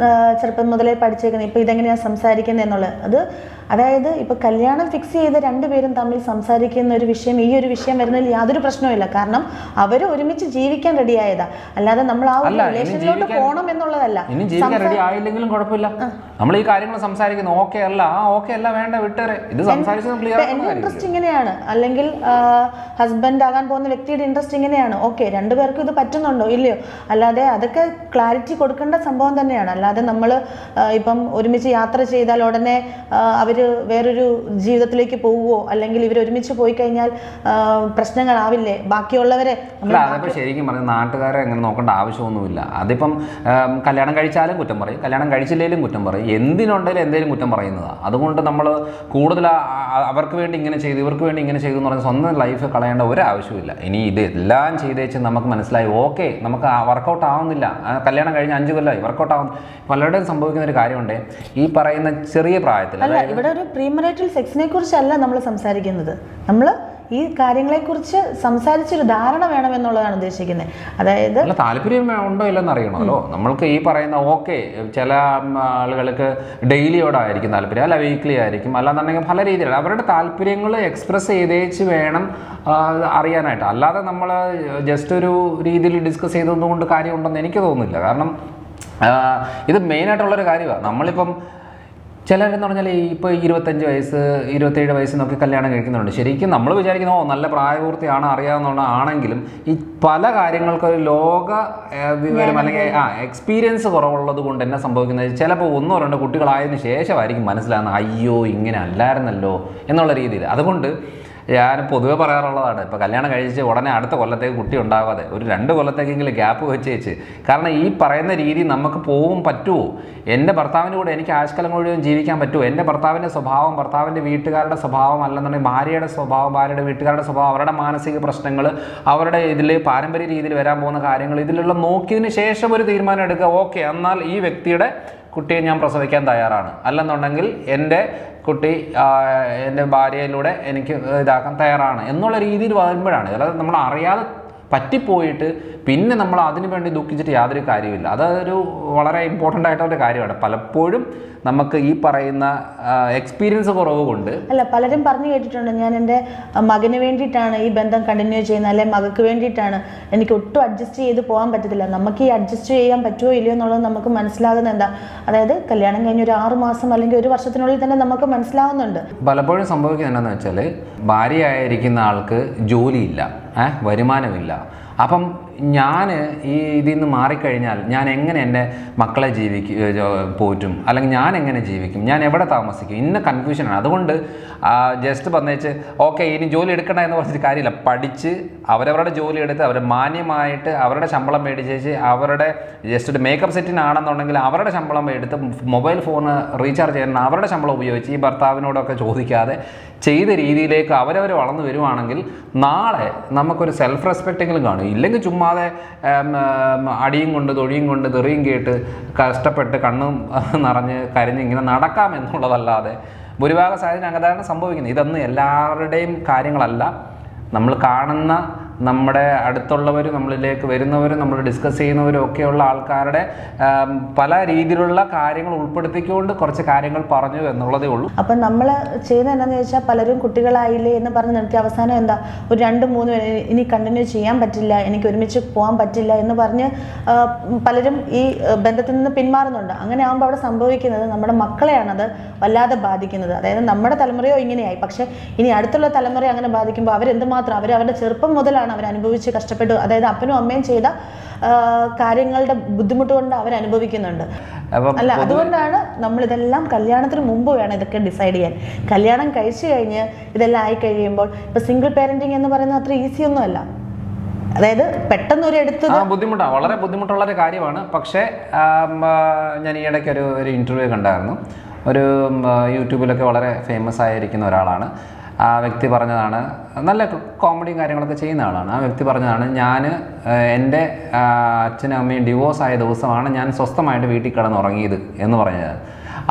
ചെറുപ്പം മുതലേ പഠിച്ചേക്കുന്നത് ഇപ്പോൾ ഇതെങ്ങനെയാണ് സംസാരിക്കുന്നത് എന്നുള്ളത്. അത് അതായത് ഇപ്പൊ കല്യാണം ഫിക്സ് ചെയ്ത് രണ്ടുപേരും തമ്മിൽ സംസാരിക്കുന്ന ഒരു വിഷയം, ഈ ഒരു വിഷയം വരുന്നതിൽ യാതൊരു പ്രശ്നവുമില്ല. കാരണം അവർ ഒരുമിച്ച് ജീവിക്കാൻ റെഡിയായതാ, അല്ലാതെ നമ്മൾ ആ ഒരു റിലേഷനിലോട്ട് പോകണം എന്നുള്ളതല്ല. ഇനി ജീവിക്കാൻ റെഡി ആയില്ലെങ്കിലും കുഴപ്പമില്ല, നമ്മൾ ഈ കാര്യങ്ങൾ സംസാരിക്കുന്നു. ഓക്കെ അല്ല, ഓക്കെ അല്ല, വേണ്ട വിട്ടേറെ, ഇത് സംസാരിച്ച് എന്റെ ഇൻട്രസ്റ്റ് ഇങ്ങനെയാണ്, അല്ലെങ്കിൽ ഹസ്ബൻഡ് ആകാൻ പോകുന്ന വ്യക്തിയുടെ ഇൻട്രസ്റ്റ് ഇങ്ങനെയാണ്, ഓക്കെ രണ്ടുപേർക്കും ഇത് പറ്റുന്നുണ്ടോ ഇല്ലയോ, അല്ലാതെ അതൊക്കെ ക്ലാരിറ്റി കൊടുക്കേണ്ട സംഭവം തന്നെയാണ്. അല്ലാതെ നമ്മൾ ഇപ്പം ഒരുമിച്ച് യാത്ര ചെയ്താൽ ഉടനെ അവര് വേറൊരു ജീവിതത്തിലേക്ക് പോവുകയോ, അല്ലെങ്കിൽ ഇവർ ഒരുമിച്ച് പോയി കഴിഞ്ഞാൽ പ്രശ്നങ്ങളാവില്ലേ ബാക്കിയുള്ളവരെ. അതിപ്പോ ശരിക്കും പറഞ്ഞ നാട്ടുകാരെ അങ്ങനെ നോക്കേണ്ട ആവശ്യമൊന്നുമില്ല. അതിപ്പം കല്യാണം കഴിച്ചാലും കുറ്റം പറയും, കല്യാണം കഴിച്ചില്ലെങ്കിലും കുറ്റം പറയും, എന്തിനുണ്ടെങ്കിലും എന്തെങ്കിലും കുറ്റം പറയുന്നതാണ്. അതുകൊണ്ട് നമ്മൾ കൂടുതൽ അവർക്ക് വേണ്ടി ഇങ്ങനെ ചെയ്തു, ഇവർക്ക് വേണ്ടി ഇങ്ങനെ ചെയ്തു എന്ന് പറഞ്ഞാൽ സ്വന്തം ലൈഫ് കളയേണ്ട ഒരു ആവശ്യമില്ല. ഇനി ഇത് എല്ലാം ചെയ്തേച്ച് നമുക്ക് മനസ്സിലായി ഓക്കെ നമുക്ക് വർക്കൗട്ട് ആവുന്നില്ല, കല്യാണം കഴിഞ്ഞ് 5 കൊല്ലമായി വർക്കൗട്ട് ആവുന്നു. പലരുടെയും സംഭവിക്കുന്ന ഒരു കാര്യമുണ്ട്, ഈ പറയുന്ന ചെറിയ പ്രായത്തിൽ. അല്ല, ഇവിടെ ഒരു പ്രീമറൈറ്റൽ സെക്സിനെ കുറിച്ചല്ല നമ്മൾ സംസാരിക്കുന്നത്, നമ്മൾ ഈ കാര്യങ്ങളെക്കുറിച്ച് സംസാരിച്ചൊരു ധാരണ വേണമെന്നുള്ളതാണ് ഉദ്ദേശിക്കുന്നത്. അതായത് താല്പര്യം ഉണ്ടോ ഇല്ലെന്ന് അറിയണമല്ലോ. നമ്മൾക്ക് ഈ പറയുന്ന ഓക്കെ ചില ആളുകൾക്ക് ഡെയിലിയോടായിരിക്കും താല്പര്യം, അല്ല വീക്ക്ലി ആയിരിക്കും, അല്ലാന്നുണ്ടെങ്കിൽ പല രീതിയിലാണ് അവരുടെ താല്പര്യങ്ങൾ എക്സ്പ്രസ് ചെയ്തേച്ച് വേണം അറിയാനായിട്ട്. അല്ലാതെ നമ്മൾ ജസ്റ്റ് ഒരു രീതിയിൽ ഡിസ്കസ് ചെയ്തതുകൊണ്ട് കാര്യമുണ്ടെന്ന് എനിക്ക് തോന്നുന്നില്ല. കാരണം ഇത് മെയിനായിട്ടുള്ളൊരു കാര്യമാണ്. നമ്മളിപ്പം ചിലരെന്ന് പറഞ്ഞാൽ ഇപ്പോൾ 25 വയസ്സ് 27 വയസ്സിനൊക്കെ കല്യാണം കഴിക്കുന്നുണ്ട്. ശരിക്കും നമ്മൾ വിചാരിക്കുന്ന നല്ല പ്രായപൂർത്തിയാണ് അറിയാവുന്നതാണെങ്കിലും ഈ പല കാര്യങ്ങൾക്കൊരു ലോക വിവരം അല്ലെങ്കിൽ എക്സ്പീരിയൻസ് കുറവുള്ളത് കൊണ്ട് തന്നെ സംഭവിക്കുന്നത് ചിലപ്പോൾ 1 or 2 കുട്ടികളായതിനു ശേഷമായിരിക്കും മനസ്സിലാകുന്നത് അയ്യോ ഇങ്ങനെ അല്ലായിരുന്നല്ലോ എന്നുള്ള രീതിയിൽ. അതുകൊണ്ട് ഞാൻ പൊതുവെ പറയാറുള്ളതാണ്, ഇപ്പോൾ കല്യാണം കഴിച്ച് ഉടനെ അടുത്ത കൊല്ലത്തേക്ക് കുട്ടി ഉണ്ടാകാതെ ഒരു 2 കൊല്ലത്തേക്കെങ്കിലും ഗ്യാപ്പ് വെച്ച്. കാരണം ഈ പറയുന്ന രീതി നമുക്ക് പോവും പറ്റുമോ, എൻ്റെ ഭർത്താവിൻ്റെ കൂടെ എനിക്ക് ആഴ്ചക്കാലം മുഴുവൻ ജീവിക്കാൻ പറ്റുമോ, എൻ്റെ ഭർത്താവിൻ്റെ സ്വഭാവം ഭർത്താവിൻ്റെ വീട്ടുകാരുടെ സ്വഭാവം അല്ലെന്നുണ്ടെങ്കിൽ ഭാര്യയുടെ സ്വഭാവം ഭാര്യയുടെ വീട്ടുകാരുടെ സ്വഭാവം, അവരുടെ മാനസിക പ്രശ്നങ്ങൾ, അവരുടെ ഇതിൽ പാരമ്പര്യ രീതിയിൽ വരാൻ പോകുന്ന കാര്യങ്ങൾ, ഇതിലുള്ള നോക്കിയതിന് ശേഷം ഒരു തീരുമാനം എടുക്കുക. ഓക്കെ എന്നാൽ ഈ വ്യക്തിയുടെ കുട്ടിയെ ഞാൻ പ്രസവിക്കാൻ തയ്യാറാണ്, അല്ലെന്നുണ്ടെങ്കിൽ എൻ്റെ കുട്ടി എൻ്റെ ഭാര്യയിലൂടെ എനിക്ക് ഇതാക്കാൻ തയ്യാറാണ് എന്നുള്ള രീതിയിൽ വരുമ്പോഴാണ്. അല്ലാതെ നമ്മൾ അറിയാതെ പറ്റിപ്പോയിട്ട് പിന്നെ നമ്മൾ അതിനു വേണ്ടി ദുഃഖിച്ചിട്ട് യാതൊരു കാര്യമില്ല. അതൊരു വളരെ ഇമ്പോർട്ടൻ്റ് ആയിട്ടുള്ള കാര്യമാണ്. പലപ്പോഴും നമുക്ക് ഈ പറയുന്ന എക്സ്പീരിയൻസ് കുറവ് കൊണ്ട് അല്ല, പലരും പറഞ്ഞു കേട്ടിട്ടുണ്ട് ഞാൻ എൻ്റെ മകന് വേണ്ടിയിട്ടാണ് ഈ ബന്ധം കണ്ടിന്യൂ ചെയ്യുന്നത്, അല്ലെങ്കിൽ മകൾക്ക് വേണ്ടിയിട്ടാണ്, എനിക്ക് ഒട്ടും അഡ്ജസ്റ്റ് ചെയ്ത് പോകാൻ പറ്റത്തില്ല. നമുക്ക് ഈ അഡ്ജസ്റ്റ് ചെയ്യാൻ പറ്റുമോ ഇല്ലയോ എന്നുള്ളത് നമുക്ക് മനസ്സിലാകുന്ന എന്താ, അതായത് കല്യാണം കഴിഞ്ഞ് ഒരു 6 മാസം അല്ലെങ്കിൽ 1 വർഷത്തിനുള്ളിൽ തന്നെ നമുക്ക് മനസ്സിലാവുന്നുണ്ട്. പലപ്പോഴും സംഭവിക്കുന്നത് എന്താണെന്ന് വെച്ചാൽ ഭാര്യയായിരിക്കുന്ന ആൾക്ക് ജോലിയില്ല, വരുമാനമില്ല. അപ്പം ഞാൻ ഈ ഇതിൽ നിന്ന് മാറിക്കഴിഞ്ഞാൽ ഞാൻ എങ്ങനെ എൻ്റെ മക്കളെ പോറ്റും, അല്ലെങ്കിൽ ഞാൻ എങ്ങനെ ജീവിക്കും, ഞാൻ എവിടെ താമസിക്കും, ഇന്ന കൺഫ്യൂഷനാണ്. അതുകൊണ്ട് ജസ്റ്റ് പറഞ്ഞേച്ച് ഓക്കെ ഇനി ജോലി എടുക്കണ്ട എന്ന് പറഞ്ഞിട്ട് കാര്യമില്ല. പഠിച്ച് അവരവരുടെ ജോലി എടുത്ത് അവർ മാന്യമായിട്ട് അവരുടെ ശമ്പളം മേടിച്ചേച്ച് അവരുടെ ജസ്റ്റ് ഒരു മേക്കപ്പ് സെറ്റിനാണെന്നുണ്ടെങ്കിൽ അവരുടെ ശമ്പളം എടുത്ത് മൊബൈൽ ഫോൺ റീചാർജ് ചെയ്യാൻ അവരുടെ ശമ്പളം ഉപയോഗിച്ച് ഈ ഭർത്താവിനോടൊക്കെ ചോദിക്കാതെ ചെയ്ത രീതിയിലേക്ക് അവരവർ വളർന്നു വരുവാണെങ്കിൽ നാളെ നമുക്കൊരു സെൽഫ് റെസ്പെക്റ്റെങ്കിലും കാണും. ഇല്ലെങ്കിൽ ചുമ്മാതെ അടിയും കൊണ്ട് തൊഴിയും കൊണ്ട് തെറിയും കേട്ട് കഷ്ടപ്പെട്ട് കണ്ണും നിറഞ്ഞ് കരിഞ്ഞ് ഇങ്ങനെ നടക്കാം എന്നുള്ളതല്ലാതെ ഭൂരിഭാഗ സാഹചര്യം അങ്ങനെ സംഭവിക്കുന്നത്. ഇതൊന്നും എല്ലാവരുടെയും കാര്യങ്ങളല്ല. നമ്മൾ കാണുന്ന നമ്മുടെ അടുത്തുള്ളവരും നമ്മളിലേക്ക് വരുന്നവരും നമ്മൾ ഡിസ്കസ് ചെയ്യുന്നവരും ഒക്കെയുള്ള ആൾക്കാരുടെ പല രീതിയിലുള്ള കാര്യങ്ങൾ ഉൾപ്പെടുത്തിക്കൊണ്ട് കുറച്ച് കാര്യങ്ങൾ പറഞ്ഞു എന്നുള്ളതേ ഉള്ളൂ. അപ്പം നമ്മൾ ചെയ്യുന്നത് എന്താണെന്ന് ചോദിച്ചാൽ പലരും കുട്ടികളായില്ലേ എന്ന് പറഞ്ഞ് നിർത്തി അവസാനം എന്താ ഒരു 2-3 ഇനി കണ്ടിന്യൂ ചെയ്യാൻ പറ്റില്ല, എനിക്ക് ഒരുമിച്ച് പോകാൻ പറ്റില്ല എന്ന് പറഞ്ഞ് പലരും ഈ ബന്ധത്തിൽ നിന്ന് പിന്മാറുന്നുണ്ട്. അങ്ങനെ ആകുമ്പോൾ അവിടെ സംഭവിക്കുന്നത് നമ്മുടെ മക്കളെയാണത് വല്ലാതെ ബാധിക്കുന്നത്. അതായത് നമ്മുടെ തലമുറയോ ഇങ്ങനെയായി, പക്ഷേ ഇനി അടുത്തുള്ള തലമുറ അങ്ങനെ ബാധിക്കുമ്പോൾ അവരെന്തുമാത്രം അവരുടെ ചെറുപ്പം മുതലാണ് അവരനുഭവിച്ച് കഷ്ടപ്പെട്ടു, അതായത് അപ്പനും അമ്മയും ചെയ്ത കാര്യങ്ങളുടെ ബുദ്ധിമുട്ട് കൊണ്ട് അവരനുഭവിക്കുന്നുണ്ട്. അല്ല, അതുകൊണ്ടാണ് നമ്മളിതെല്ലാം കല്യാണത്തിന് മുമ്പ് വേണം ഇതൊക്കെ ഡിസൈഡ് ചെയ്യാൻ. കല്യാണം കഴിച്ചു കഴിഞ്ഞ് ഇതെല്ലാം ആയി കഴിയുമ്പോൾ ഇപ്പൊ സിംഗിൾ പാരന്റിങ് എന്ന് പറയുന്നത് അത്ര ഈസി ഒന്നും അല്ല. അതായത് പെട്ടെന്ന് ഒരു ബുദ്ധിമുട്ടാണ്, വളരെ ബുദ്ധിമുട്ടുള്ള ഒരു കാര്യമാണ്. പക്ഷേ ഞാൻ ഈ ഇടയ്ക്ക് ഒരു ഇൻ്റർവ്യൂ കണ്ടായിരുന്നു. ഒരു യൂട്യൂബിലൊക്കെ വളരെ ഫേമസ് ആയിരിക്കുന്ന ഒരാളാണ്. ആ വ്യക്തി പറഞ്ഞതാണ്, നല്ല കോമഡിയും കാര്യങ്ങളൊക്കെ ചെയ്യുന്ന ആളാണ്. ആ വ്യക്തി പറഞ്ഞതാണ്, ഞാൻ എൻ്റെ അച്ഛനും അമ്മയും ഡിവോഴ്സ് ആയ ദിവസമാണ് ഞാൻ സ്വസ്ഥമായിട്ട് വീട്ടിൽ കിടന്നുറങ്ങിയത് എന്ന് പറഞ്ഞത്.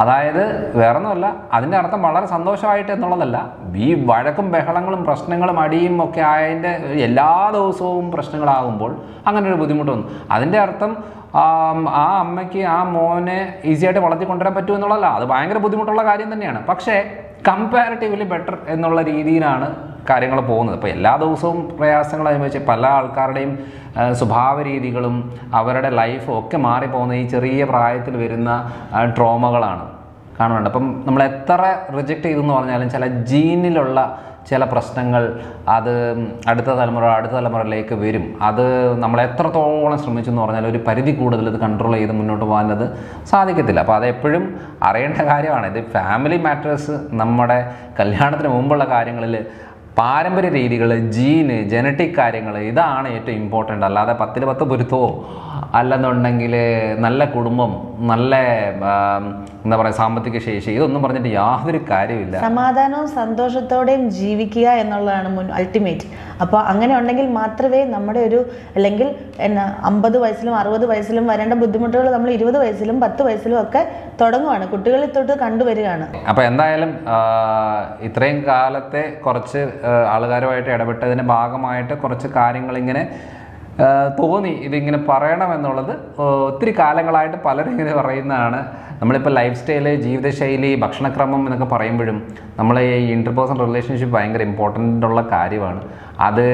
അതായത് വേറൊന്നുമല്ല, അതിൻ്റെ അർത്ഥം വളരെ സന്തോഷമായിട്ട് എന്നുള്ളതല്ല. ഈ വഴക്കും ബഹളങ്ങളും പ്രശ്നങ്ങളും അടിയും ഒക്കെ ആയതിൻ്റെ എല്ലാ ദിവസവും പ്രശ്നങ്ങളാകുമ്പോൾ അങ്ങനെ ഒരു ബുദ്ധിമുട്ട് വന്നു. അതിൻ്റെ അർത്ഥം ആ അമ്മയ്ക്ക് ആ മോനെ ഈസിയായിട്ട് വളർത്തിക്കൊണ്ടുവരാൻ പറ്റുമെന്നുള്ളതല്ല. അത് ഭയങ്കര ബുദ്ധിമുട്ടുള്ള കാര്യം തന്നെയാണ്. പക്ഷേ കമ്പാരിറ്റീവ്ലി ബെറ്റർ എന്നുള്ള രീതിയിലാണ് കാര്യങ്ങൾ പോകുന്നത്. അപ്പോൾ എല്ലാ ദിവസവും പ്രയാസങ്ങൾ അനുഭവിച്ച് പല ആൾക്കാരുടെയും സ്വഭാവ രീതികളും അവരുടെ ലൈഫും ഒക്കെ മാറിപ്പോകുന്ന ഈ ചെറിയ പ്രായത്തിൽ വരുന്ന ട്രോമകളാണ് കാണുന്നുണ്ട്. അപ്പം നമ്മൾ എത്ര റിജക്റ്റ് ചെയ്തെന്ന് പറഞ്ഞാലും ചില ജീനിലുള്ള ചില പ്രശ്നങ്ങൾ അത് അടുത്ത തലമുറയിലേക്ക് വരും. അത് നമ്മൾ എത്രത്തോളം ശ്രമിച്ചെന്ന് പറഞ്ഞാൽ ഒരു പരിധി കൂടുതൽ ഇത് കൺട്രോൾ ചെയ്ത് മുന്നോട്ട് പോകാനത് സാധിക്കത്തില്ല. അപ്പോൾ അതെപ്പോഴും അറിയേണ്ട കാര്യമാണ്. ഇത് ഫാമിലി മാറ്റേഴ്സ്, നമ്മുടെ കല്യാണത്തിന് മുമ്പുള്ള കാര്യങ്ങളിൽ പാരമ്പര്യ രീതികൾ, ജനറ്റിക് കാര്യങ്ങൾ, ഇതാണ് ഏറ്റവും ഇമ്പോർട്ടൻ്റ്. അല്ലാതെ 10 പൊരുത്തമോ അല്ലെന്നുണ്ടെങ്കിൽ നല്ല കുടുംബം, നല്ല എന്താ പറയുക സാമ്പത്തിക ശേഷി, ഇതൊന്നും പറഞ്ഞിട്ട് യാതൊരു കാര്യമില്ല. സമാധാനവും സന്തോഷത്തോടെയും ജീവിക്കുക എന്നുള്ളതാണ് അൾട്ടിമേറ്റ്. അപ്പോൾ അങ്ങനെ ഉണ്ടെങ്കിൽ മാത്രമേ നമ്മുടെ ഒരു അല്ലെങ്കിൽ 50 വയസ്സിലും 60 വയസ്സിലും വരേണ്ട ബുദ്ധിമുട്ടുകൾ നമ്മൾ 20 വയസ്സിലും 10 വയസ്സിലും ഒക്കെ തുടങ്ങുവാണ്, കുട്ടികളിൽ തൊട്ട് കണ്ടുവരികയാണ്. അപ്പോൾ എന്തായാലും ഇത്രയും കാലത്തെ കുറച്ച് ആൾക്കാരുമായിട്ട് ഇടപെട്ടതിൻ്റെ ഭാഗമായിട്ട് കുറച്ച് കാര്യങ്ങളിങ്ങനെ തോന്നി ഇതിങ്ങനെ പറയണമെന്നുള്ളത്. ഒത്തിരി കാലങ്ങളായിട്ട് പലരും ഇങ്ങനെ പറയുന്നതാണ്. നമ്മളിപ്പോൾ ലൈഫ് സ്റ്റൈല്, ജീവിതശൈലി, ഭക്ഷണക്രമം എന്നൊക്കെ പറയുമ്പോഴും നമ്മൾ ഈ ഇൻ്റർപേഴ്സണൽ റിലേഷൻഷിപ്പ് ഭയങ്കര ഇമ്പോർട്ടൻ്റ് ഉള്ള കാര്യമാണ്. അത്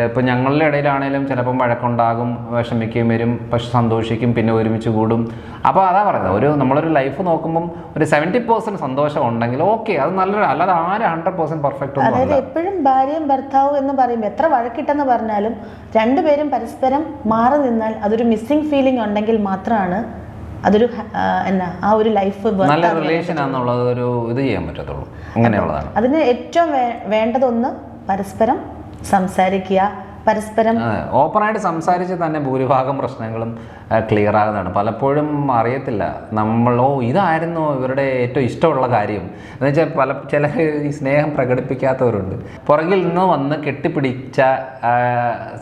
ഇപ്പോൾ ഞങ്ങളുടെ ഇടയിലാണേലും ചിലപ്പം വഴക്കുണ്ടാകും, വിഷമിക്കുകയും വരും, പക്ഷെ സന്തോഷിക്കും, പിന്നെ ഒരുമിച്ച് കൂടും. അപ്പോൾ അതാ പറയുന്നത്, നമ്മളൊരു ലൈഫ് നോക്കുമ്പം ഒരു 70% സന്തോഷം ഉണ്ടെങ്കിൽ ഓക്കെ, അത് നല്ലൊരു, അല്ലാതെ 100% പെർഫെക്റ്റ് ഒന്നും. അതായത് എപ്പോഴും ഭാര്യയും ഭർത്താവും എന്ന് പറയുമ്പോൾ എത്ര വഴക്കിട്ടെന്ന് പറഞ്ഞാലും രണ്ടുപേരും പരസ്പരം മാറി നിന്നാൽ അതൊരു മിസ്സിംഗ് ഫീലിംഗ് ഉണ്ടെങ്കിൽ മാത്രമാണ് അതൊരു ആ ഒരു ലൈഫ് നല്ല റിലേഷൻ ആണെന്നുള്ളത് ഒരു ഇത് ചെയ്യാൻ പറ്റത്തുള്ളൂ. അങ്ങനെയുള്ളതാണ്. അതിന് ഏറ്റവും വേണ്ടതൊന്ന് പരസ്പരം സംസാരിക്കുക, പരസ്പരം ഓപ്പണായിട്ട് സംസാരിച്ച് തന്നെ ഭൂരിഭാഗം പ്രശ്നങ്ങളും ക്ലിയർ ആകുന്നതാണ്. പലപ്പോഴും അറിയത്തില്ല ഇതായിരുന്നു ഇവരുടെ ഏറ്റവും ഇഷ്ടമുള്ള കാര്യം എന്ന് വെച്ചാൽ ചില ഈ സ്നേഹം പ്രകടിപ്പിക്കാത്തവരുണ്ട്. പുറകിൽ നിന്ന് വന്ന് കെട്ടിപ്പിടിച്ച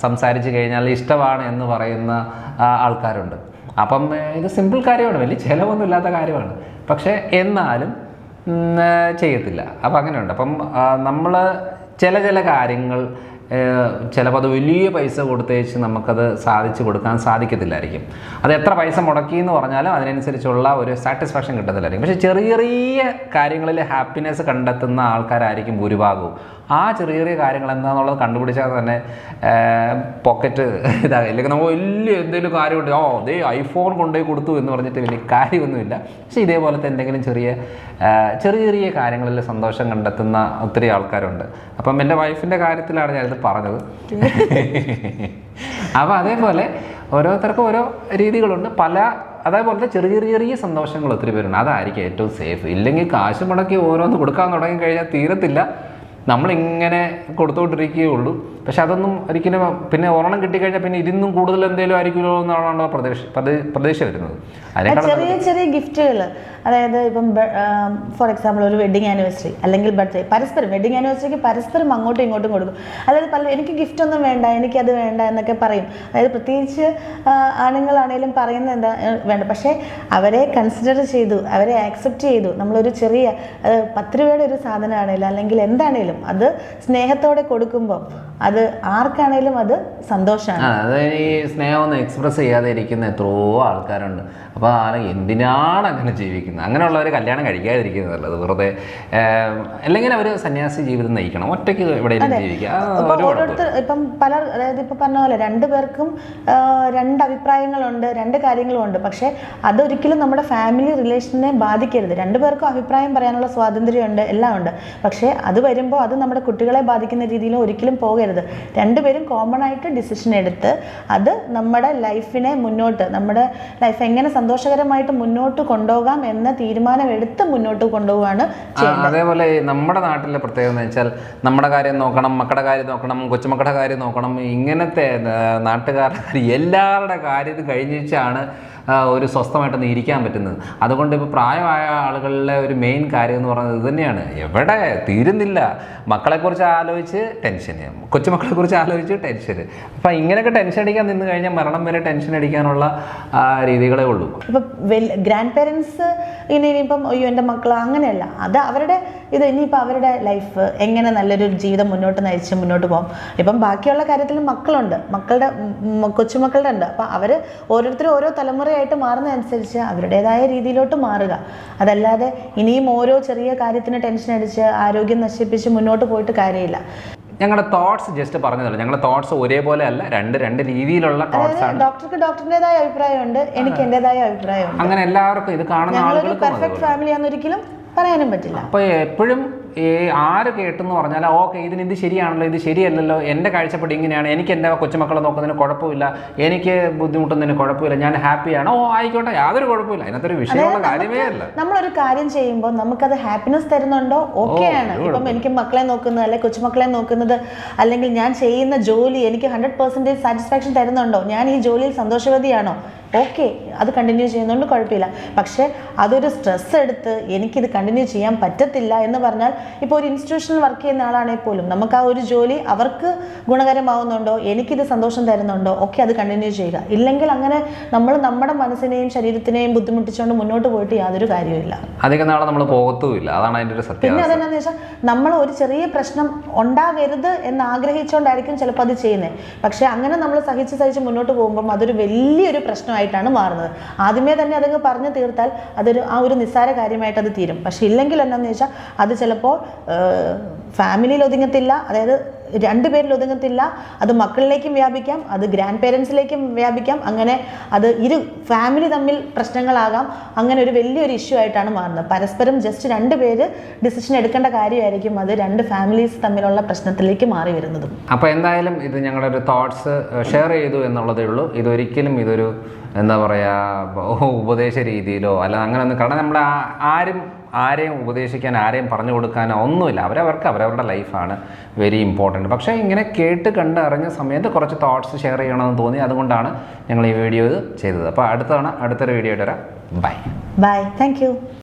സംസാരിച്ച് കഴിഞ്ഞാൽ ഇഷ്ടമാണ് എന്ന് പറയുന്ന ആൾക്കാരുണ്ട്. അപ്പം ഇത് സിമ്പിൾ കാര്യമാണ്, വലിയ ചിലവൊന്നും ഇല്ലാത്ത കാര്യമാണ്, പക്ഷേ എന്നാലും ചെയ്യത്തില്ല. അപ്പം അങ്ങനെയുണ്ട്. അപ്പം നമ്മൾ ചില കാര്യങ്ങൾ ചിലപ്പോൾ അത് വലിയ പൈസ കൊടുത്തേച്ച് നമുക്കത് സാധിച്ചു കൊടുക്കാൻ സാധിക്കത്തില്ലായിരിക്കും. അത് എത്ര പൈസ മുടക്കി എന്ന് പറഞ്ഞാലും അതിനനുസരിച്ചുള്ള ഒരു സാറ്റിസ്ഫാക്ഷൻ കിട്ടത്തില്ലായിരിക്കും. പക്ഷേ ചെറിയ ചെറിയ കാര്യങ്ങളിൽ ഹാപ്പിനെസ് കണ്ടെത്തുന്ന ആൾക്കാരായിരിക്കും ഭൂരിഭാഗവും. ആ ചെറിയ കാര്യങ്ങൾ എന്താണെന്നുള്ളത് കണ്ടുപിടിച്ചാൽ തന്നെ പോക്കറ്റ് ഇതാകും. ഇല്ലെങ്കിൽ നമ്മൾ വലിയ എന്തെങ്കിലും കാര്യമുണ്ട്, ഐഫോൺ കൊണ്ടുപോയി കൊടുത്തു എന്ന് പറഞ്ഞിട്ട് വലിയ കാര്യമൊന്നുമില്ല. പക്ഷേ ഇതേപോലത്തെ എന്തെങ്കിലും ചെറിയ കാര്യങ്ങളിൽ സന്തോഷം കണ്ടെത്തുന്ന ഒത്തിരി ആൾക്കാരുണ്ട്. അപ്പം എൻ്റെ വൈഫിൻ്റെ കാര്യത്തിലാണ് ഞാനിത് പറഞ്ഞത്. അപ്പോൾ അതേപോലെ ഓരോരുത്തർക്കും ഓരോ രീതികളുണ്ട്. അതേപോലത്തെ ചെറിയ സന്തോഷങ്ങൾ ഒത്തിരി പേരുണ്ട്. അതായിരിക്കും ഏറ്റവും സേഫ്. ഇല്ലെങ്കിൽ കാശ് മുടക്കി ഓരോന്ന് കൊടുക്കാൻ തുടങ്ങിക്കഴിഞ്ഞാൽ തീരത്തില്ല. നമ്മളിങ്ങനെ കൊടുത്തുകൊണ്ടിരിക്കുകയുള്ളൂ. പക്ഷെ അതൊന്നും ഒരിക്കലും പിന്നെ ഒരെണ്ണം കിട്ടിക്കഴിഞ്ഞാൽ പിന്നെ ഇതിന്നും കൂടുതൽ എന്തെങ്കിലും ആയിരിക്കുമല്ലോ എന്നാണല്ലോ പ്രതീക്ഷ വരുന്നത്. ചെറിയ ഗിഫ്റ്റുകൾ, അതായത് ഇപ്പം ഫോർ എക്സാമ്പിൾ ഒരു വെഡിങ് ആനിവേഴ്സറി അല്ലെങ്കിൽ ബർത്ത്ഡേ, പരസ്പരം വെഡിങ് ആനിവേഴ്സറിക്ക് പരസ്പരം അങ്ങോട്ടും ഇങ്ങോട്ടും കൊടുക്കും. അതായത് എനിക്ക് ഗിഫ്റ്റ് ഒന്നും വേണ്ട, എനിക്കത് വേണ്ട എന്നൊക്കെ പറയും. അതായത് പ്രത്യേകിച്ച് ആണുങ്ങളാണേലും പറയുന്നത് എന്താ വേണ്ട, പക്ഷേ അവരെ കൺസിഡർ ചെയ്തു, അവരെ ആക്സെപ്റ്റ് ചെയ്തു. നമ്മളൊരു ചെറിയ 10 രൂപയുടെ ഒരു സാധനമാണേലും അല്ലെങ്കിൽ എന്താണേലും അത് സ്നേഹത്തോടെ കൊടുക്കുമ്പോൾ അത് ആർക്കാണേലും അത് സന്തോഷമാണ്. അതായത് ഈ സ്നേഹമൊന്നും എക്സ്പ്രസ് ചെയ്യാതെ ഇരിക്കുന്ന എത്രയോ ആൾക്കാരുണ്ട്. അപ്പോൾ എന്തിനാണ് അങ്ങനെ ജീവിക്കുന്നത്? അങ്ങനെയുള്ളവർ കല്യാണം കഴിക്കാതിരിക്കുന്നത് നല്ലത്. വെറുതെ അല്ലെങ്കിൽ അവർ സന്യാസി ജീവിതം നയിക്കണം, ഒറ്റയ്ക്ക് എവിടെയെങ്കിലും ജീവിക്കുക. ഓരോരുത്തർ ഇപ്പം അതായത് ഇപ്പം പറഞ്ഞ പോലെ 2 പേർക്കും 2 അഭിപ്രായങ്ങളുണ്ട്, 2 കാര്യങ്ങളുമുണ്ട്. പക്ഷേ അതൊരിക്കലും നമ്മുടെ ഫാമിലി റിലേഷനെ ബാധിക്കരുത്. 2 പേർക്കും അഭിപ്രായം പറയാനുള്ള സ്വാതന്ത്ര്യമുണ്ട്, എല്ലാം ഉണ്ട്. പക്ഷേ അത് വരുമ്പോൾ അത് നമ്മുടെ കുട്ടികളെ ബാധിക്കുന്ന രീതിയിൽ ഒരിക്കലും പോകരുത്. 2 പേരും കോമൺ ആയിട്ട് ഡിസിഷൻ എടുത്ത് അത് നമ്മുടെ ലൈഫിനെ മുന്നോട്ട്, നമ്മുടെ ലൈഫ് എങ്ങനെ സന്തോഷകരമായിട്ട് മുന്നോട്ട് കൊണ്ടുപോകാം എന്ന തീരുമാനമെടുത്ത് മുന്നോട്ട് കൊണ്ടുപോവാണ് ചെയ്യുന്നത്. അതേപോലെ നമ്മുടെ നാട്ടിലെ പ്രത്യേകത എന്ന് വെച്ചാൽ നമ്മുടെ കാര്യം നോക്കണം, മക്കളുടെ കാര്യം നോക്കണം, കൊച്ചുമക്കളുടെ കാര്യം നോക്കണം. ഇങ്ങനത്തെ നാട്ടുകാരുടെ എല്ലാവരുടെ കാര്യം കഴിഞ്ഞാണ് ഒരു സ്വസ്ഥമായിട്ടൊന്ന് ഇരിക്കാൻ പറ്റുന്നത്. അതുകൊണ്ട് ഇപ്പോൾ പ്രായമായ ആളുകളുടെ ഒരു മെയിൻ കാര്യം എന്ന് പറയുന്നത് ഇത് തന്നെയാണ്. എവിടെ തീരുന്നില്ല, മക്കളെക്കുറിച്ച് ആലോചിച്ച് ടെൻഷന്, കൊച്ചുമക്കളെക്കുറിച്ച് ആലോചിച്ച് ടെൻഷന്. അപ്പം ഇങ്ങനെയൊക്കെ ടെൻഷൻ അടിക്കാൻ നിന്ന് കഴിഞ്ഞാൽ മരണം വരെ ടെൻഷൻ അടിക്കാനുള്ള രീതികളേ ഉള്ളൂ. ഇപ്പം ഗ്രാൻഡ് പേരൻസ് ഇനിയിപ്പം എൻ്റെ മക്കൾ അങ്ങനെയല്ല, അത് അവരുടെ ഇനിയിപ്പോൾ അവരുടെ ലൈഫ് എങ്ങനെ നല്ലൊരു ജീവിതം മുന്നോട്ട് നയിച്ച് മുന്നോട്ട് പോകും. ഇപ്പം ബാക്കിയുള്ള കാര്യത്തിൽ മക്കളുണ്ട്, കൊച്ചുമക്കളുടെ ഉണ്ട്. അപ്പം അവർ ഓരോരുത്തരും ഓരോ തലമുറ തലമുറയായിട്ട് മാറുന്നതനുസരിച്ച് അവരുടേതായ രീതിയിലോട്ട് മാറുക. അതല്ലാതെ ഇനിയും ഓരോ ചെറിയ കാര്യത്തിന് ടെൻഷൻ അടിച്ച് ആരോഗ്യം നശിപ്പിച്ച് മുന്നോട്ട് പോയിട്ട് കാര്യമില്ല. ഞങ്ങളുടെ തോട്ട്സ് ജസ്റ്റ് പറഞ്ഞതല്ല, ഞങ്ങളുടെ തോട്ട്സ് ഒരേപോലെ അല്ല, രണ്ട് രീതിയിലുള്ള തോട്ട്സ് ആണ്. ഡോക്ടർക്ക് ഡോക്ടറിൻ്റെതായ അഭിപ്രായമുണ്ട്, എനിക്ക് എന്റേതായ അഭിപ്രായമുണ്ട്. അങ്ങനെ എല്ലാവർക്കും ഇത് കാണുന്ന ആളുകൾക്ക് പെർഫെക്റ്റ് ഫാമിലി ആണെന്നൊരിക്കലും പറയാനും പറ്റില്ല. അപ്പോൾ എപ്പോഴും ആര് കേട്ടെന്ന് പറഞ്ഞാൽ ഓക്കെ ഇത് ശരിയാണല്ലോ, ഇത് ശരിയല്ലല്ലോ, എൻ്റെ കാഴ്ചപ്പാട് ഇങ്ങനെയാണ്, എനിക്ക് എൻ്റെ കൊച്ചുമക്കളെ നോക്കുന്നതിന് കുഴപ്പമില്ല, എനിക്ക് ബുദ്ധിമുട്ടുന്നതിന് കുഴപ്പമില്ല, ഞാൻ ഹാപ്പിയാണ്, ആയിക്കോട്ടെ, യാതൊരു കുഴപ്പമില്ല, അതിനകത്തൊരു വിഷയമുള്ള കാര്യമേ അല്ല. നമ്മളൊരു കാര്യം ചെയ്യുമ്പോൾ നമുക്കത് ഹാപ്പിനെസ് തരുന്നുണ്ടോ, ഓക്കെയാണ്. ഇപ്പം എനിക്ക് മക്കളെ നോക്കുന്നത് അല്ലെങ്കിൽ കൊച്ചുമക്കളെ നോക്കുന്നത് അല്ലെങ്കിൽ ഞാൻ ചെയ്യുന്ന ജോലി എനിക്ക് 100% സാറ്റിസ്ഫാക്ഷൻ തരുന്നുണ്ടോ, ഞാൻ ഈ ജോലിയിൽ സന്തോഷവതിയാണോ, ഓക്കെ, അത് കണ്ടിന്യൂ ചെയ്യുന്നതുകൊണ്ട് കുഴപ്പമില്ല. പക്ഷേ അതൊരു സ്ട്രെസ് എടുത്ത് എനിക്കിത് കണ്ടിന്യൂ ചെയ്യാൻ പറ്റത്തില്ല എന്ന് പറഞ്ഞാൽ, ഇപ്പോൾ ഒരു ഇൻസ്റ്റിറ്റ്യൂഷനിൽ വർക്ക് ചെയ്യുന്ന ആളാണെങ്കിൽ പോലും നമുക്ക് ആ ഒരു ജോലി അവർക്ക് ഗുണകരമാവുന്നുണ്ടോ, എനിക്കിത് സന്തോഷം തരുന്നുണ്ടോ, ഓക്കെ, അത് കണ്ടിന്യൂ ചെയ്യുക. ഇല്ലെങ്കിൽ അങ്ങനെ നമ്മൾ നമ്മുടെ മനസ്സിനെയും ശരീരത്തിനെയും ബുദ്ധിമുട്ടിച്ചുകൊണ്ട് മുന്നോട്ട് പോയിട്ട് യാതൊരു കാര്യമില്ല, അധികം നാളെ നമ്മൾ പോകത്തുമില്ല. അതാണ് അതിൻ്റെ ഒരു സത്യം. പിന്നെ അതെന്നാന്ന് വെച്ചാൽ നമ്മൾ ഒരു ചെറിയ പ്രശ്നം ഉണ്ടാകരുത് എന്ന് ആഗ്രഹിച്ചുകൊണ്ടായിരിക്കും ചിലപ്പോൾ അത് ചെയ്യുന്നത്. പക്ഷെ അങ്ങനെ നമ്മൾ സഹിച്ച് മുന്നോട്ട് പോകുമ്പം അതൊരു വലിയൊരു പ്രശ്നമായിട്ടാണ് മാറുന്നത്. ആദ്യമേ തന്നെ അതങ്ങ് പറഞ്ഞു തീർത്താൽ ആ ഒരു നിസ്സാര കാര്യമായിട്ട് അത് തീരും. പക്ഷെ ഇല്ലെങ്കിൽ എന്താണെന്ന് വെച്ചാൽ അത് ചിലപ്പോൾ ഫാമിലിയിൽ ഒതുങ്ങത്തില്ല, അതായത് രണ്ടുപേരിൽ ഒതുങ്ങത്തില്ല, അത് മക്കളിലേക്കും വ്യാപിക്കാം, അത് ഗ്രാൻഡ് പേരൻസിലേക്കും വ്യാപിക്കാം. അങ്ങനെ അത് ഫാമിലി തമ്മിൽ പ്രശ്നങ്ങളാകാം. അങ്ങനെ ഒരു വലിയൊരു ഇഷ്യൂ ആയിട്ടാണ് മാറുന്നത്. പരസ്പരം ജസ്റ്റ് രണ്ടുപേര് ഡിസിഷൻ എടുക്കേണ്ട കാര്യമായിരിക്കും അത് രണ്ട് ഫാമിലീസ് തമ്മിലുള്ള പ്രശ്നത്തിലേക്ക് മാറി വരുന്നതും. അപ്പോൾ എന്തായാലും ഇത് ഞങ്ങളുടെ ഒരു തോട്ട്സ് ഷെയർ ചെയ്തു എന്നുള്ളതേ ഉള്ളൂ. ഇതൊരിക്കലും ഇതൊരു എന്താ പറയുക ഉപദേശ രീതിയിലോ അല്ല അങ്ങനെയൊന്നും, കാരണം നമ്മൾ ആരെയും ഉപദേശിക്കാൻ ആരെയും പറഞ്ഞു കൊടുക്കാനോ ഒന്നുമില്ല. അവരവരുടെ ലൈഫാണ് വെരി ഇമ്പോർട്ടൻറ്റ്. പക്ഷേ ഇങ്ങനെ കേട്ട് കണ്ട് അറിഞ്ഞ സമയത്ത് കുറച്ച് തോട്ട്സ് ഷെയർ ചെയ്യണമെന്ന് തോന്നി, അതുകൊണ്ടാണ് ഞങ്ങൾ ഈ വീഡിയോ ചെയ്തത്. അപ്പോൾ അടുത്തൊരു വീഡിയോ ആയിട്ട് വരാം. ബൈ. Thank you.